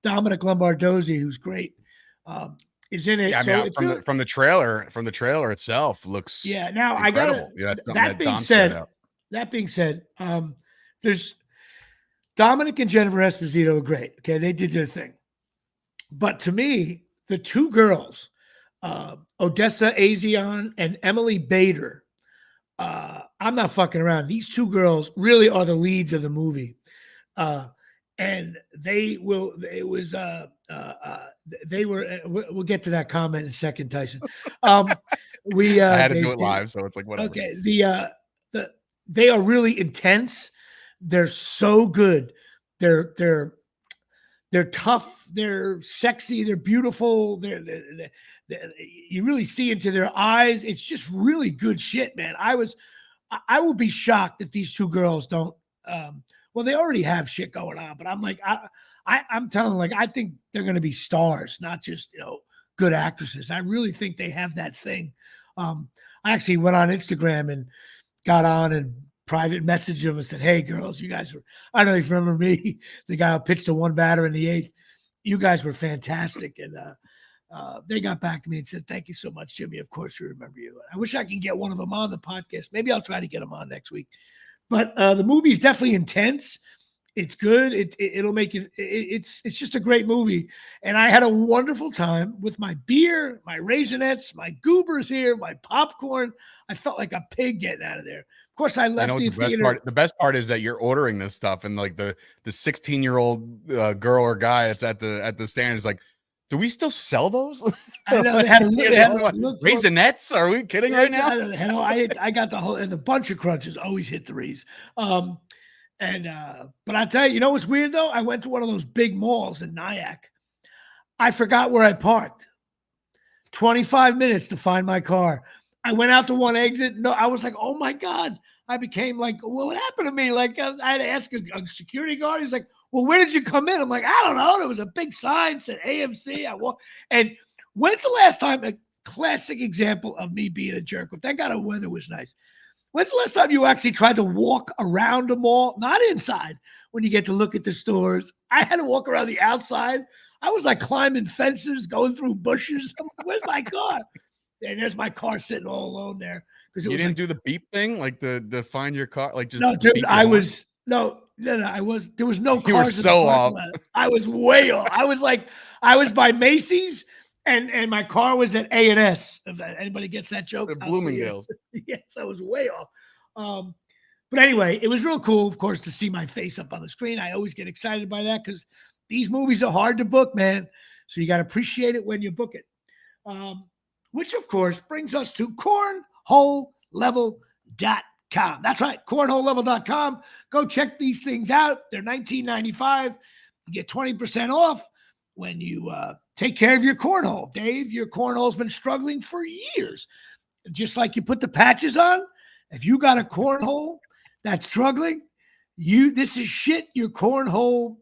Dominic Lombardozzi, who's great, is in it. Yeah, I mean, so from the trailer itself looks Now incredible. That being said, there's Dominic and Jennifer Esposito are great. Okay, they did their thing, but to me, the two girls, Odessa Azion and Emily Bader, I'm not fucking around. These two girls really are the leads of the movie. And we'll get to that comment in a second, Tyson. I had to do it live, so it's like whatever. Okay. They are really intense. They're so good. They're tough. They're sexy. They're beautiful. You really see into their eyes. It's just really good shit, man. I would be shocked if these two girls don't. Well, they already have shit going on, but I'm like, I'm telling, like, I think they're going to be stars, not just good actresses. I really think they have that thing. I actually went on Instagram and got on and private messaged them and said, "Hey, girls, you guys were." I don't know if you remember me, the guy who pitched a one batter in the eighth. You guys were fantastic, and they got back to me and said, "Thank you so much, Jimmy. Of course, we remember you." I wish I could get one of them on the podcast. Maybe I'll try to get them on next week. But the movie is definitely intense. It's good. It'll make it. It's just a great movie. And I had a wonderful time with my beer, my Raisinets, my goobers here, my popcorn. I felt like a pig getting out of there. Of course, I left the theater. The best part is that you're ordering this stuff, and like the 16-year-old girl or guy that's at the stand is like, "Do we still sell those?" I know they had a look Raisinets. Are we kidding right now? I got the whole, and the bunch of crunches always hit threes. But I tell you, what's weird though? I went to one of those big malls in Nyack. I forgot where I parked. 25 minutes to find my car. I went out to one exit. No, I was like, oh my God. I became like, well, what happened to me? Like, I had to ask a security guard. He's like, well, where did you come in? I'm like, I don't know. There was a big sign said AMC. And when's the last time, a classic example of me being a jerk? Thank God the weather was nice. When's the last time you actually tried to walk around a mall? Not inside, when you get to look at the stores. I had to walk around the outside. I was like climbing fences, going through bushes. I'm like, where's my car? And there's my car sitting all alone there. You didn't do the beep thing, like the find your car, like just no, dude. I was no. I was. There was no cars. You were so off. I was way off. I was by Macy's, and my car was at A&S. If anybody gets that joke, Bloomingdale's. Yes, I was way off. But anyway, it was real cool, of course, to see my face up on the screen. I always get excited by that because these movies are hard to book, man. So you got to appreciate it when you book it. Which, of course, brings us to cornholelevel.com. That's right, cornholelevel.com. Go check these things out. They're $19.95. You get 20% off when you take care of your cornhole. Dave, your cornhole's been struggling for years. Just like you put the patches on, if you got a cornhole that's struggling, this is shit your cornhole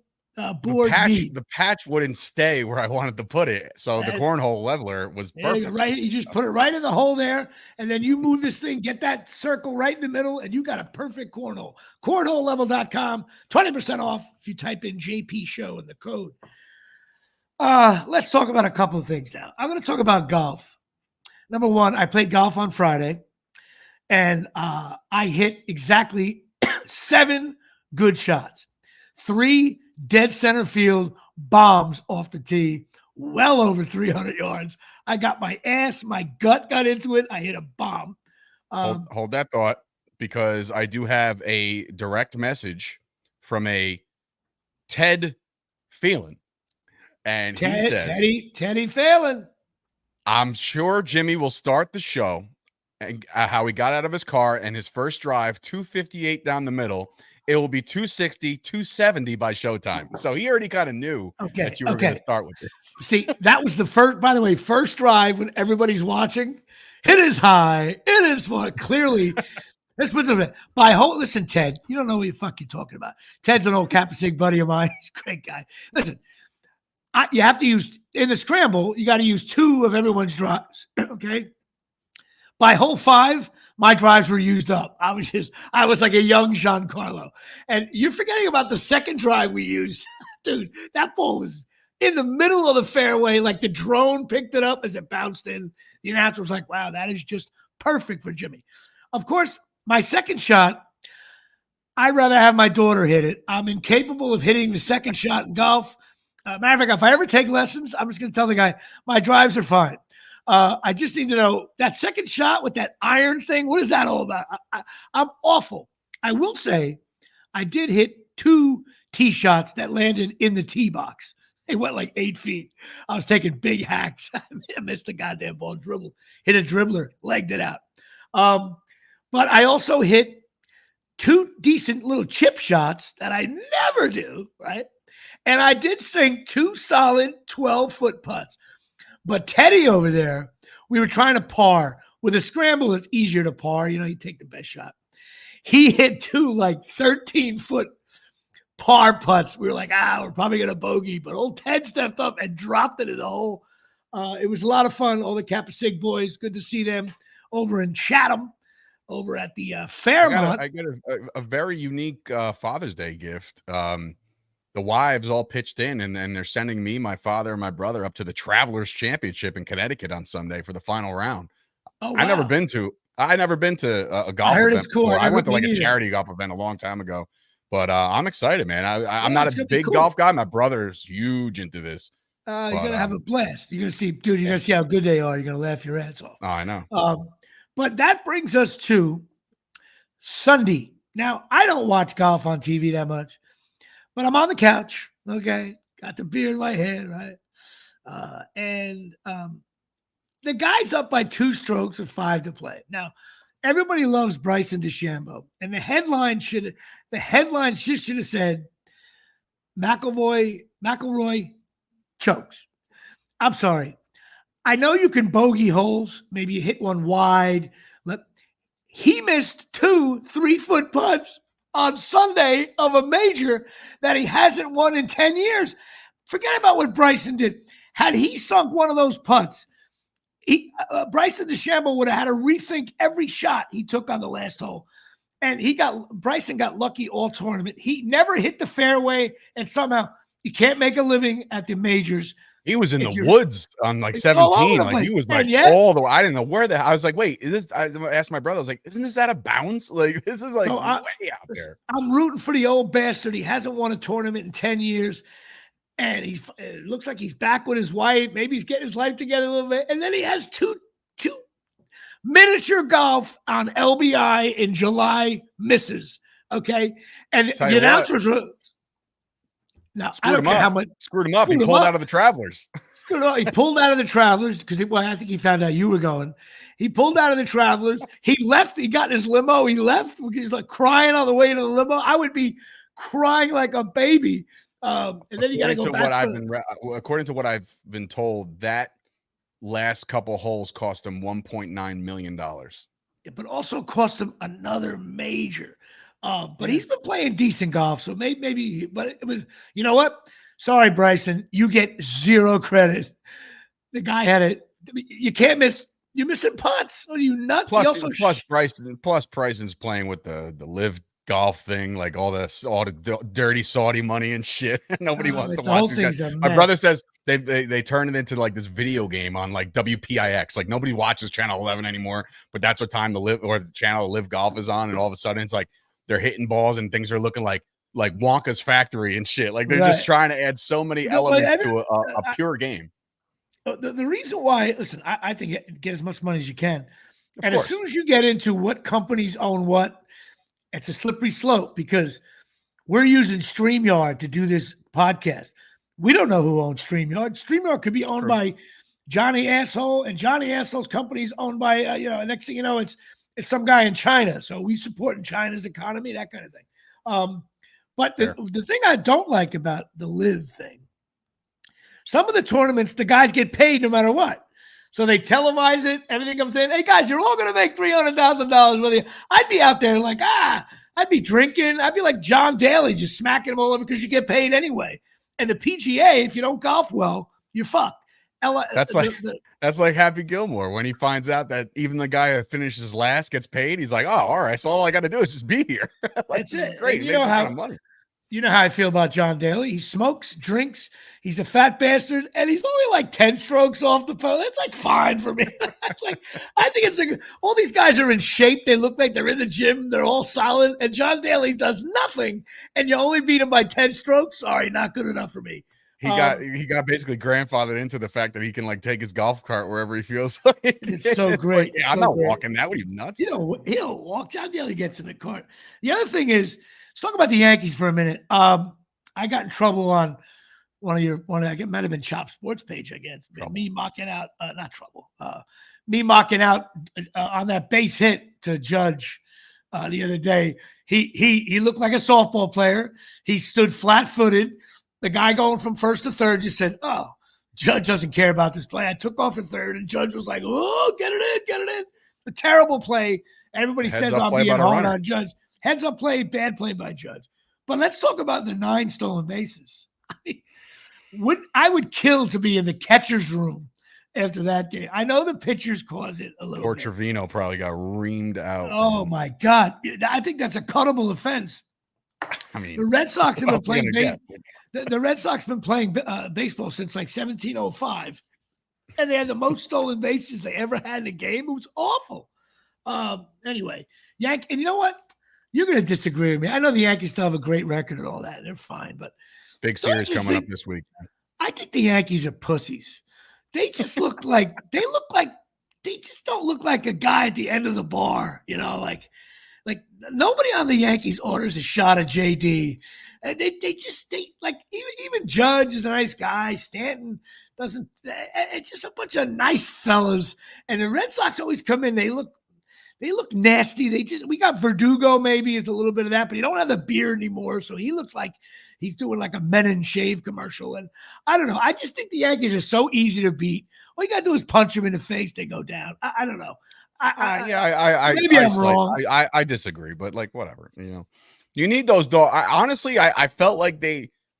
board needs. The patch wouldn't stay where I wanted to put it, so the cornhole leveler was perfect. Right, you just put it right in the hole there, and then you move this thing, get that circle right in the middle, and you got a perfect cornhole. Cornholelevel.com, 20% off if you type in JP Show in the code. Let's talk about a couple of things now. I'm going to talk about golf. Number one, I played golf on Friday, and I hit exactly 7 good shots. 3 dead center field bombs off the tee, well over 300 yards. I got my gut got into it. I hit a bomb. Hold that thought, because I do have a direct message from a Ted Phelan. And he says, Teddy Phelan. I'm sure Jimmy will start the show and how he got out of his car and his first drive, 258 down the middle. It will be 260, 270 by showtime. So he already kind of knew that you were going to start with this. See, that was the first, by the way, first drive when everybody's watching. It is high. It is fun. Clearly, let's put it listen, Ted, you don't know what the fuck you're talking about. Ted's an old Kappa Sig buddy of mine. He's a great guy. Listen, you have to use, in the scramble, you got to use 2 of everyone's drives. Okay. By hole 5, my drives were used up. I was like a young Giancarlo. And you're forgetting about the second drive we used. Dude, that ball was in the middle of the fairway. Like the drone picked it up as it bounced in. The announcer was like, wow, that is just perfect for Jimmy. Of course, my second shot, I'd rather have my daughter hit it. I'm incapable of hitting the second shot in golf. Matter of fact, if I ever take lessons, I'm just going to tell the guy, my drives are fine. I just need to know that second shot with that iron thing. What is that all about? I'm awful. I will say I did hit 2 tee shots that landed in the tee box. They went like 8 feet. I was taking big hacks. I missed the goddamn ball, hit a dribbler, legged it out. But I also hit 2 decent little chip shots that I never do, right? And I did sink 2 solid 12-foot putts. But Teddy over there, we were trying to par. With a scramble, it's easier to par. You know, you take the best shot. He hit 2 like 13-foot par putts. We were like, we're probably going to bogey. But old Ted stepped up and dropped it in the hole. It was a lot of fun. All the Kappa Sig boys, good to see them over in Chatham, over at the Fairmont. I got a very unique Father's Day gift. The wives all pitched in, and they're sending me, my father, and my brother up to the Travelers Championship in Connecticut on Sunday for the final round. Oh, wow. I never been to a golf event it's cool. before. I went to like a charity golf event a long time ago, but I'm excited, man. I'm not a big golf guy. My brother's huge into this. You're going to have a blast. You're going to see, dude, you're going to see how good they are. You're going to laugh your ass off. Oh, I know. But that brings us to Sunday. Now, I don't watch golf on TV that much. But I'm on the couch, okay? Got the beer in my hand, right? And the guy's up by 2 strokes with 5 to play. Now, everybody loves Bryson DeChambeau, and the headline should have said McIlroy chokes. I'm sorry. I know you can bogey holes. Maybe you hit one wide. He missed 2 3-foot putts on Sunday of a major that he hasn't won in 10 years. Forget about what Bryson did. Had he sunk one of those putts, Bryson DeChambeau would have had to rethink every shot he took on the last hole. And Bryson got lucky all tournament. He never hit the fairway, and somehow you can't make a living at the majors. He was in the woods on like 17. Like he was like all the way. I didn't know where I was like, wait, is this? I asked my brother, I was like, isn't this out of bounds? Like, this is like way out there. I'm rooting for the old bastard. He hasn't won a tournament in 10 years. And it looks like he's back with his wife. Maybe he's getting his life together a little bit. And then he has two miniature golf on LBI in July misses. Okay. And the announcers were. Now, I don't care how much. Screwed him up. He pulled out of the Travelers. He pulled out of the Travelers because I think he found out you were going. He pulled out of the Travelers. He left. He got in his limo. He left. He was like crying on the way to the limo. I would be crying like a baby. And then you got to go back. According to what I've been told, that last couple holes cost him $1.9 million. Yeah, but also cost him another major. But he's been playing decent golf, so maybe. But it was, you know what? Sorry, Bryson, you get zero credit. The guy had it. You can't miss. You're missing putts. Are you nuts? Plus Bryson's playing with the live golf thing, like all the dirty Saudi money and shit. Nobody wants to watch these guys. My brother says they turn it into like this video game on like WPIX. Like nobody watches Channel 11 anymore, but that's what time to live or the channel to live golf is on, and all of a sudden it's like they're hitting balls and things are looking like Wonka's factory and shit. Like they're just trying to add so many elements to a pure game. The reason why, listen, I think get as much money as you can. And course. as soon as you get into what companies own what, it's a slippery slope because we're using StreamYard to do this podcast. We don't know who owns StreamYard. StreamYard could be owned by Johnny Asshole, and Johnny Asshole's company is owned by, next thing you know, it's some guy in China. So we support China's economy, that kind of thing. But the thing I don't like about the live thing, some of the tournaments, the guys get paid no matter what. So they televise it. Everything comes in. Hey, guys, you're all going to make $300,000 with you. I'd be out there like, I'd be drinking. I'd be like John Daly, just smacking them all over because you get paid anyway. And the PGA, if you don't golf well, you're fucked. That's like Happy Gilmore when he finds out that even the guy who finishes last gets paid. He's like, oh, all right. So all I got to do is just be here. That's it. Great. You know how money. You know how I feel about John Daly. He smokes, drinks. He's a fat bastard, and he's only like 10 strokes off the pole. That's like fine for me. It's like, I think it's like all these guys are in shape. They look like they're in the gym. They're all solid. And John Daly does nothing, and you only beat him by 10 strokes. Sorry, not good enough for me. He got basically grandfathered into the fact that he can like take his golf cart wherever he feels like. It's so great. Like, I'm not walking that. What are you nuts? He'll walk. John Daly gets in the cart. The other thing is, let's talk about the Yankees for a minute. I got in trouble on one of it might have been Chop Sports page, I guess. Me mocking out, not trouble. Me mocking out on that base hit to Judge the other day. He looked like a softball player. He stood flat-footed. The guy going from first to third just said, "Oh, Judge doesn't care about this play." I took off at third, and Judge was like, "Oh, get it in." A terrible play. Everybody says I'm being hard on Judge. Heads up play, bad play by Judge. But let's talk about the 9 stolen bases. I would kill to be in the catcher's room after that game. I know the pitchers cause it a little Poor bit. Trevino probably got reamed out. Oh, my God. I think that's a cuttable offense. I mean, the Red Sox have been playing the Red Sox been playing baseball since like 1705, and they had the most stolen bases they ever had in a game. It was awful. Anyway, and you know what? You're going to disagree with me. I know the Yankees still have a great record and all that. They're fine, but big series coming up this week. I think the Yankees are pussies. They just look like they just don't look like a guy at the end of the bar, like nobody on the Yankees orders a shot of JD. They like even Judge is a nice guy. Stanton doesn't. It's just a bunch of nice fellas. And the Red Sox always come in. They look nasty. We got Verdugo maybe is a little bit of that, but he don't have the beard anymore. So he looks like he's doing like a Men and Shave commercial. And I don't know. I just think the Yankees are so easy to beat. All you got to do is punch them in the face. They go down. I don't know. Maybe I'm wrong. I disagree, but like, whatever, you need those dogs. Honestly, I felt like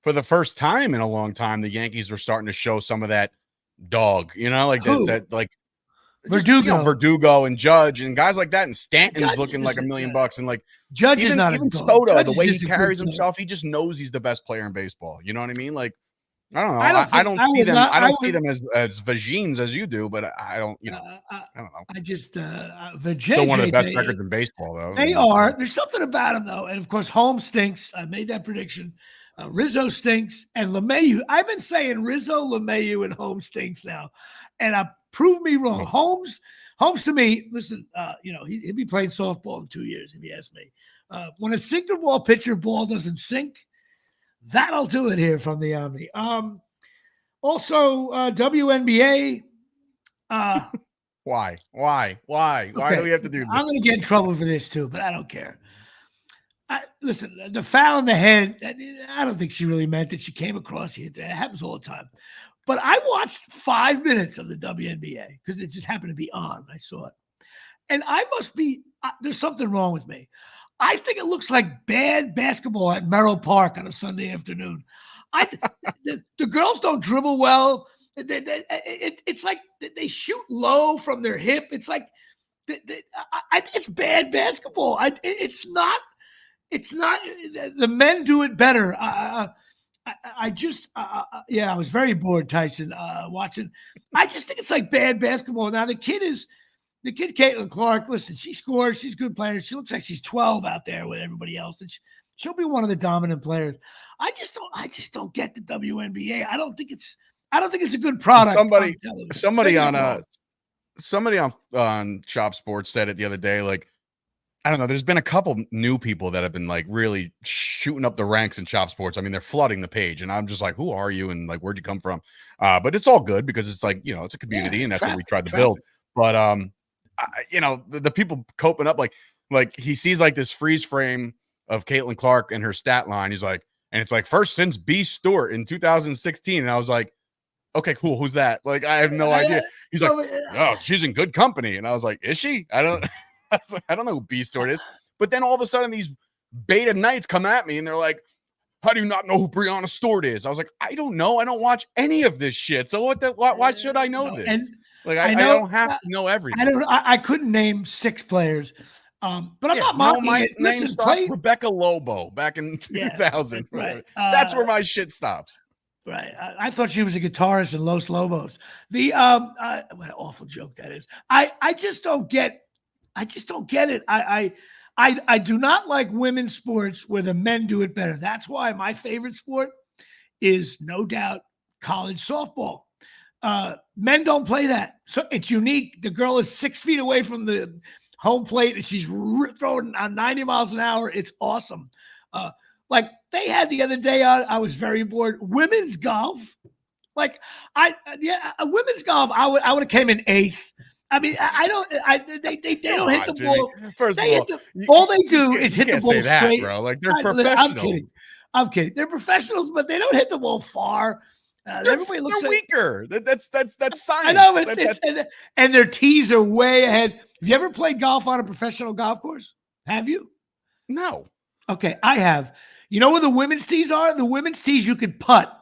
for the first time in a long time, the Yankees were starting to show some of that dog, like that like Verdugo and Judge and guys like that. And Stanton's Judge looking like $1 million and like Judge is not even Soto, the way he carries himself, he just knows he's the best player in baseball. You know what I mean? Like, I don't know. I don't see them. I don't see them as vagines as you do, but I don't. I don't know. I just still one of the best records in baseball, though. They are. There's something about them, though, and of course, Holmes stinks. I made that prediction. Rizzo stinks, and LeMahieu. I've been saying Rizzo, LeMahieu, and Holmes stinks now, and prove me wrong. Holmes to me. Listen, he'd be playing softball in 2 years if you ask me. When a sinker ball pitcher ball doesn't sink. That'll do it here from the Omni. Also, WNBA. Why? Why do we have to do this? I'm going to get in trouble for this too, but I don't care. Listen, the foul in the head, I don't think she really meant it. She came across it. It happens all the time. But I watched 5 minutes of the WNBA because it just happened to be on. I saw it. And I must be, there's something wrong with me. I think it looks like bad basketball at Merrill Park on a Sunday afternoon. The girls don't dribble well. It's like they shoot low from their hip. It's like I think it's bad basketball. It's not. The men do it better. I was very bored, Tyson, watching. I just think it's like bad basketball. Now the kid, Caitlin Clark, listen, she scores. She's a good player. She looks like she's 12 out there with everybody else. And she'll be one of the dominant players. I just don't get the WNBA. I don't think it's I don't think it's a good product. Somebody, on television. somebody Maybe on I'm wrong. somebody on Chop Sports said it the other day. Like, I don't know. There's been a couple new people that have been like really shooting up the ranks in Chop Sports. I mean, they're flooding the page, and I'm just like, who are you? And like, where'd you come from? But it's all good because it's like, you know, it's a community, Yeah, and that's what we tried to traffic. build. But you know, the people coping up, like he sees like this freeze frame of Caitlin Clark and her stat line. He's like, and it's like first since B Stewart in 2016, and I was like, okay, cool. Who's that? Like, I have no idea. He's like, oh, she's in good company, and I was like, is she? I don't. I don't know who B Stewart is. But then all of a sudden, these beta knights come at me and they're like, how do you not know who Brianna Stewart is? I was like, I don't know. I don't watch any of this shit. So why should I know this? And Like, I I know don't have to know everything. I don't. I couldn't name 6 players, but I'm not no, mocking my it. name Listen, stopped Rebecca Lobo back in 2000. right. That's where my shit stops. Right. I thought she was a guitarist in Los Lobos. The what an awful joke that is. I just don't get. I just don't get it. I do not like women's sports where the men do it better. That's why my favorite sport is no doubt college softball. Men don't play that. So it's unique. The girl is 6 feet away from the home plate and she's throwing on 90 miles an hour. It's awesome. Like they had the other day, I was very bored. Women's golf. Like women's golf, I would have came in 8th. I mean, they don't hit the ball. First of all, all they do is hit the ball say that, straight, bro. Like they're professional. professional. I'm kidding. They're professionals, but they don't hit the ball far. Everybody looks they're weaker. That's science. I know and their tees are way ahead. Have you ever played golf on a professional golf course? Have you? No. Okay, I have. You know where the women's tees are? The women's tees you could putt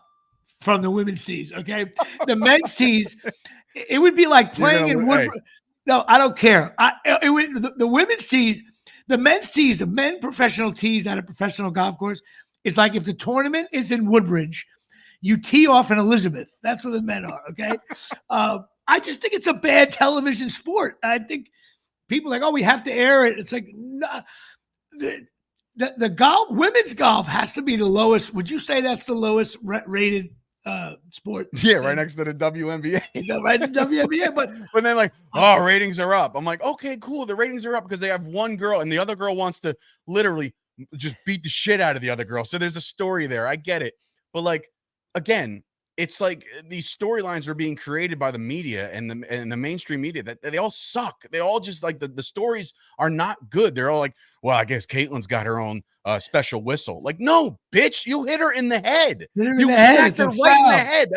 from the women's tees. Okay, the men's tees. It would be like playing in Woodbridge. Hey. No, I don't care. The women's tees, the men's tees, the men professional tees at a professional golf course is like if the tournament is in Woodbridge, you tee off in Elizabeth. That's where the men are. Okay. I just think it's a bad television sport. I think people are like, oh, we have to air it. It's like, nah, the golf, women's golf has to be the lowest. Would you say that's the lowest rated sport? Yeah, right next to the WNBA. Right, the WNBA. But then like, oh, ratings are up. I'm like, okay, cool. The ratings are up because they have one girl and the other girl wants to literally just beat the shit out of the other girl. So there's a story there. I get it. But like, again, it's like these storylines are being created by the media and the mainstream media that they all suck. They all just like the stories are not good. They're all like, well, I guess Caitlin's got her own special whistle. Like, no, bitch, you hit her in the head. You smacked her right in the head.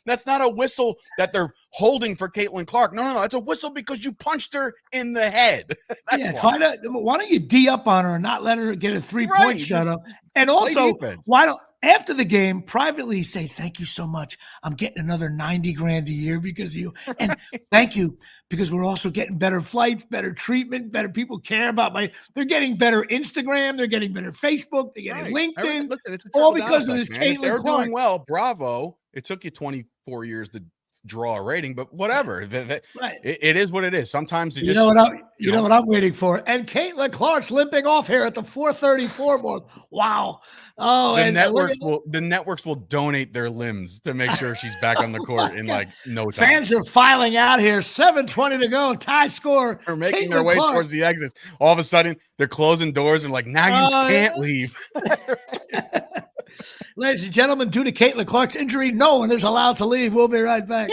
That's not a whistle that they're holding for Caitlin Clark. No. It's a whistle because you punched her in the head. That's why don't you D up on her and not let her get a 3-point shut up? And also, why don't after the game, privately say, thank you so much. I'm getting another $90,000 a year because of you. And thank you, because we're also getting better flights, better treatment, better people care about they're getting better Instagram, they're getting better Facebook, they're getting LinkedIn. Listen, it's all because of this Caitlin They're Clark. doing well. Bravo. It took you 24 years to draw a rating, but whatever. It is what it is. Sometimes you know what I'm waiting for. And Caitlin Clark's limping off here at the 434 mark. Wow. Oh, the networks will donate their limbs to make sure she's back on the court in like no time. Fans are filing out here. 7:20 to go. Tie score. They're making their way towards the exits. All of a sudden, they're closing doors and like, now you can't leave. Ladies and gentlemen, due to Caitlin Clark's injury, no one is allowed to leave. We'll be right back.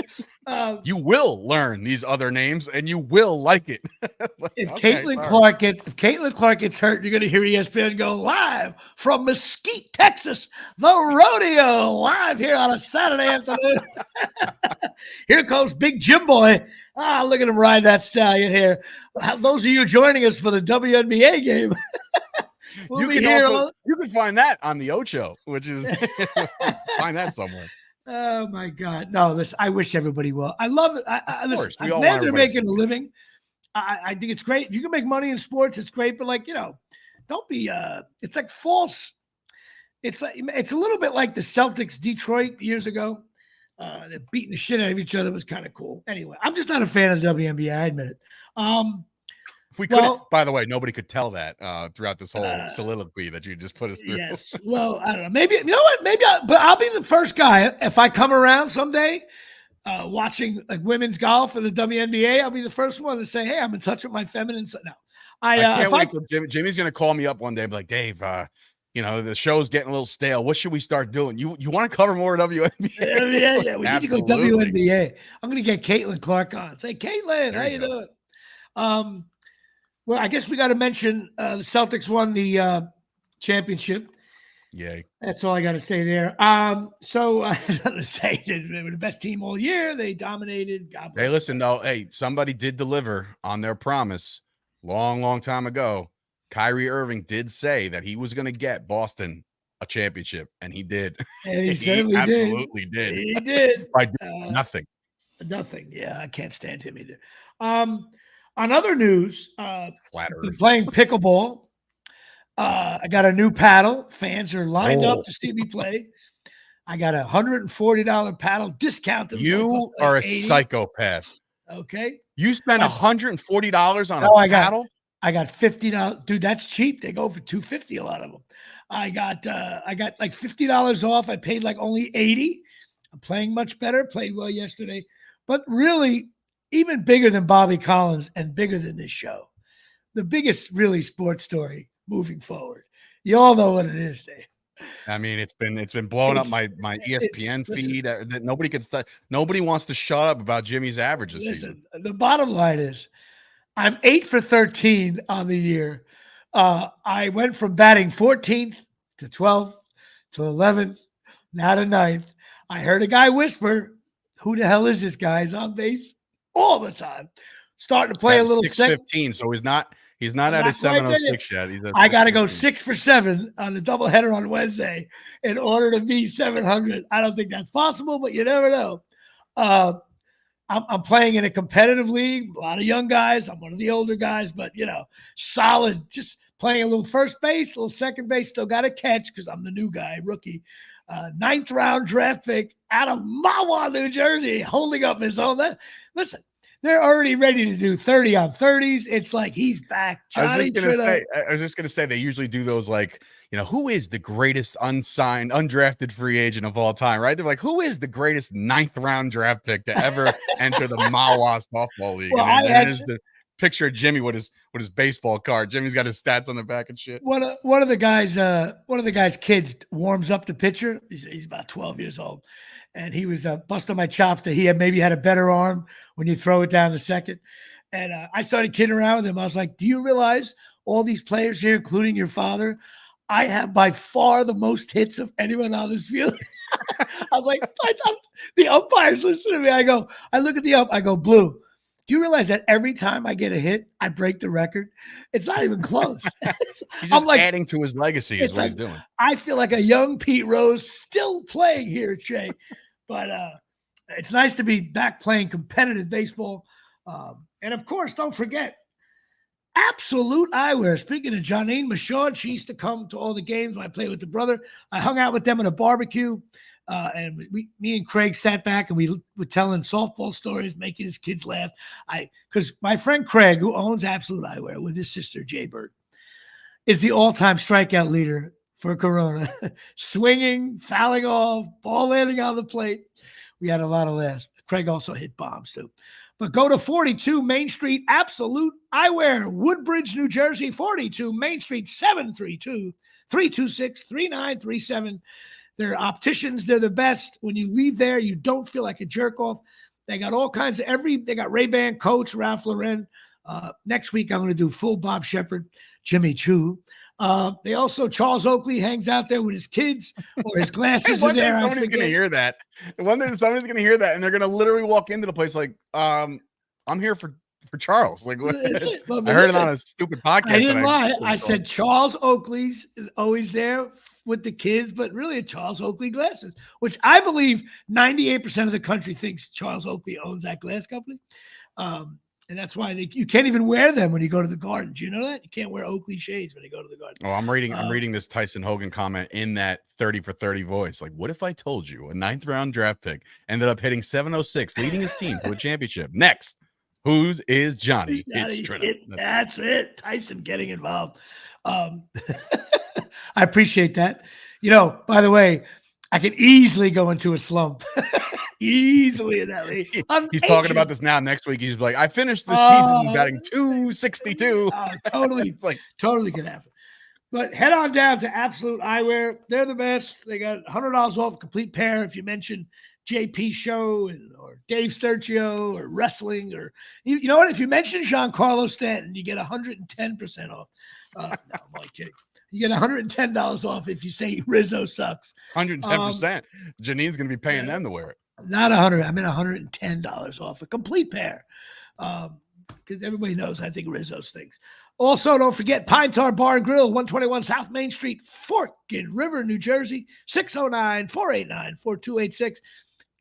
You will learn these other names and you will like it. If Caitlin Clark gets hurt, you're going to hear ESPN go live from Mesquite, Texas, the rodeo, live here on a Saturday afternoon. Here comes Big Jim Boy. Look at him ride that stallion here. Those of you joining us for the WNBA game. You can find that on the Ocho, which is find that somewhere. Oh my God. No, listen, I wish everybody well. I love it. I'm glad they're making a living. I think it's great. If you can make money in sports, it's great. But like, don't be it's like false. It's a little bit like the Celtics Detroit years ago. They're beating the shit out of each other. It was kind of cool. Anyway, I'm just not a fan of the WNBA, I admit it. If we could, Well, by the way, nobody could tell that throughout this whole soliloquy that you just put us through. yes. Well, I don't know. Maybe you know what? But I'll be the first guy if I come around someday. Watching like women's golf or the WNBA, I'll be the first one to say, "Hey, I'm in touch with my feminine." No, I can't wait till Jimmy's going to call me up one day and be like, "Dave, the show's getting a little stale. What should we start doing? You want to cover more WNBA?" Yeah. We need to go WNBA. I'm going to get Caitlin Clark on. Say, Caitlin, how you doing? Well, I guess we got to mention the Celtics won the championship. Yay. That's all I got to say there. So I don't to say they were the best team all year. They dominated. Hey, listen, though. Hey, somebody did deliver on their promise long time ago. Kyrie Irving did say that he was going to get Boston a championship, and he did. And he certainly absolutely did. He did. By doing nothing. Nothing. Yeah, I can't stand him either. On other news, been playing pickleball. I got a new paddle. Fans are lined up to see me play. I got $140 paddle discount. You are a psychopath. Okay. You spent $140 on a paddle? I got $50. Dude, that's cheap. They go for $250, a lot of them. I got like $50 off. I paid like only $80. I'm playing much better. Played well yesterday. But really, even bigger than Bobby Collins and bigger than this show, the biggest really sports story moving forward. You all know what it is, Dave. I mean, it's been blowing up my ESPN feed. That nobody can nobody wants to shut up about Jimmy's average this season. The bottom line is I'm 8 for 13 on the year. I went from batting 14th to 12th to 11th, now to 9th. I heard a guy whisper, "Who the hell is this guy? He's on base all the time." Starting to play a little 615, so he's not at his 706 yet. I got to go 6 for 7 on the doubleheader on Wednesday in order to be 700. I don't think that's possible, but you never know. I'm playing in a competitive league, a lot of young guys. I'm one of the older guys, but solid. Just playing a little first base, a little second base. Still got to catch because I'm the new guy, rookie. 9th round draft pick out of Mahwah, New Jersey, holding up his own. Listen. They're already ready to do 30 on 30s. It's like he's back. I was just gonna say they usually do those who is the greatest unsigned, undrafted free agent of all time, right? They're like, who is the greatest 9th round draft pick to ever enter the Mahwah softball league? Well, and there's the picture of Jimmy with his baseball card. Jimmy's got his stats on the back and shit. One of the guys' kids warms up the pitcher. He's about 12 years old. And he was busting my chops that he maybe had a better arm when you throw it down the second. And I started kidding around with him. I was like, "Do you realize all these players here, including your father, I have by far the most hits of anyone on this field?" I was like, the umpires listen to me. I look at the ump. I go, "Blue, do you realize that every time I get a hit, I break the record? It's not even close." He's just adding to his legacy is what he's doing. I feel like a young Pete Rose still playing here, Jay. But it's nice to be back playing competitive baseball. And, of course, don't forget, Absolute Eyewear. Speaking of Janine Michaud, she used to come to all the games when I played with the brother. I hung out with them at a barbecue. And me and Craig sat back and we were telling softball stories, making his kids laugh. Because my friend Craig, who owns Absolute Eyewear with his sister, Jay Bird, is the all-time strikeout leader for Corona. Swinging, fouling off, ball landing on the plate. We had a lot of laughs. Craig also hit bombs too. But go to 42 Main Street, Absolute Eyewear, Woodbridge, New Jersey, 42 Main Street, 732-326-3937. They're opticians. They're the best. When you leave there, you don't feel like a jerk off. They got all kinds of they got Ray-Ban, Coach, Ralph Lauren. Next week, I'm going to do full Bob Shepard, Jimmy Choo. They also, Charles Oakley hangs out there with his kids or his glasses are there. Somebody's going to hear that. One day somebody's going to hear that and they're going to literally walk into the place like, I'm here for Charles. Like, what? I heard it on a stupid podcast. I didn't lie. I said Charles Oakley's always there with the kids, but really Charles Oakley glasses, which I believe 98% of the country thinks Charles Oakley owns that glass company. And that's why you can't even wear them when you go to the Garden. Do you know that? You can't wear Oakley shades when you go to the Garden. Oh, I'm reading this Tyson Hogan comment in that 30 for 30 voice. Like, what if I told you a 9th round draft pick ended up hitting 706, leading his team to a championship? Next. Whose is Johnny? Johnny It's Trina. hit. That's it. Tyson getting involved. I appreciate that. By the way, I can easily go into a slump. Easily in that race. He's talking about this now. Next week, he's like, I finished the season batting 262. Totally, Like, totally could happen. But head on down to Absolute Eyewear. They're the best. They got $100 off a complete pair if you mention JP Show or Dave Sturcio or wrestling, or you know what? If you mention Giancarlo Stanton, you get 110% off. No, I'm only kidding. You get $110 off if you say Rizzo sucks. 110%. Janine's going to be paying them to wear it. Not 100. I mean $110 off a complete pair. Because everybody knows I think Rizzo stinks. Also, don't forget Pine Tar Bar and Grill, 121 South Main Street, Forked River, New Jersey, 609-489-4286.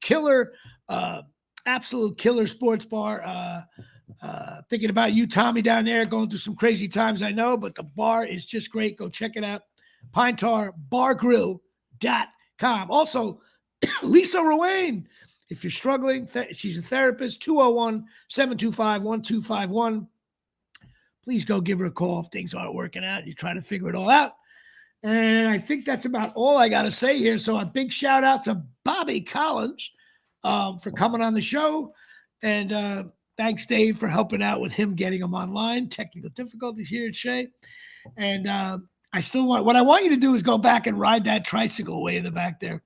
Killer, absolute killer sports bar. Thinking about you, Tommy, down there, going through some crazy times, I know, but the bar is just great. Go check it out. PineTarBarGrill.com. Also, Lisa Ruane, if you're struggling, she's a therapist, 201-725-1251. Please go give her a call if things aren't working out. You're trying to figure it all out. And I think that's about all I got to say here. So a big shout out to Bobby Collins for coming on the show. And thanks, Dave, for helping out with him getting him online. Technical difficulties here at Shea. And I still what I want you to do is go back and ride that tricycle way in the back there.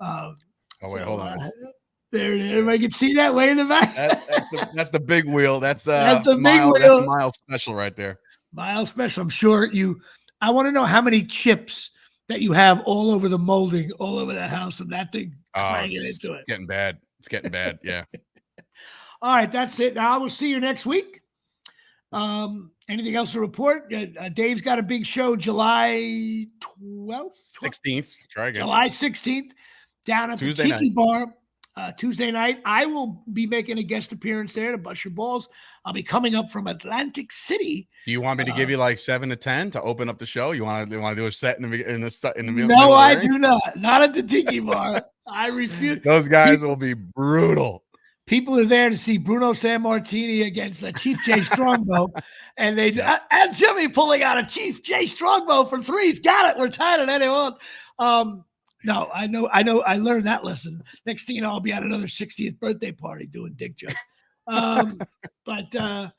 Hold on. There it is. Everybody can see that way in the back. That's the big wheel. That's the big mile. wheel. That's the mile special right there. Mile special. I'm sure I want to know how many chips that you have all over the molding, all over the house from that thing clanging into it. It's getting bad. It's getting bad. Yeah. All right, that's it. Now I will see you next week. Anything else to report? Dave's got a big show July 12th? 16th. Try again. July 16th down at Tuesday the Tiki night. Bar. Tuesday night. I will be making a guest appearance there to bust your balls. I'll be coming up from Atlantic City. Do you want me to give you like 7 to 10 to open up the show? You want to do a set in the middle? No, I do not. Not at the Tiki Bar. I refuse. Those guys will be brutal. People are there to see Bruno Sammartini against Chief Jay Strongbow, and and Jimmy pulling out a Chief Jay Strongbow for threes. Got it. We're tied at anyone. No, I know. I learned that lesson. Next thing you know, I'll be at another 60th birthday party doing dick jokes. But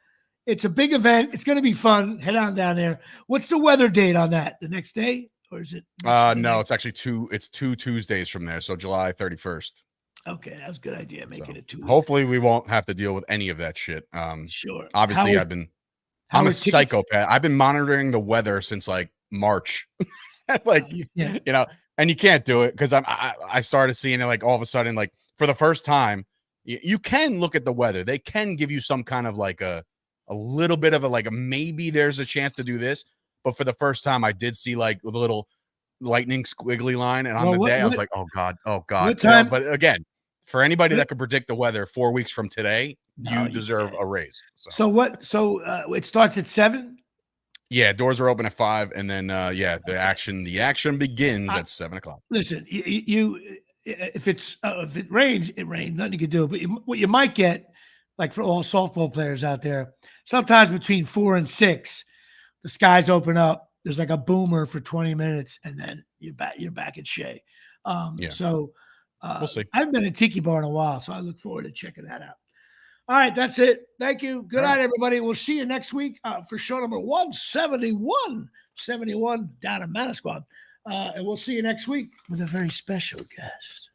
it's a big event. It's going to be fun. Head on down there. What's the weather date on that? The next day, or is it? No, it's actually two Tuesdays from there. So July 31st. Okay, that was a good idea. Making it 2 weeks. Hopefully, we won't have to deal with any of that shit. Sure. Obviously, I'm a psychopath. I've been monitoring the weather since like March. And you can't do it because I started seeing it like all of a sudden, like for the first time, you can look at the weather. They can give you some kind of like a little bit of a maybe there's a chance to do this. But for the first time, I did see like the little lightning squiggly line. And on the day, I was like, oh God. What time? But again, for anybody that can predict the weather 4 weeks from today, you deserve a raise. So it starts at 7? Yeah, doors are open at 5, and then the action begins at 7 o'clock. Listen, if it rains, it rains. Nothing you can do. But what you might get, like for all softball players out there, sometimes between 4 and 6, the skies open up. There's like a boomer for 20 minutes, and then you're back at Shea. So we'll see. I haven't been at Tiki Bar in a while, so I look forward to checking that out. All right, that's it. Thank you. Good night, everybody. We'll see you next week for show number 171 down in Manasquan. And we'll see you next week with a very special guest.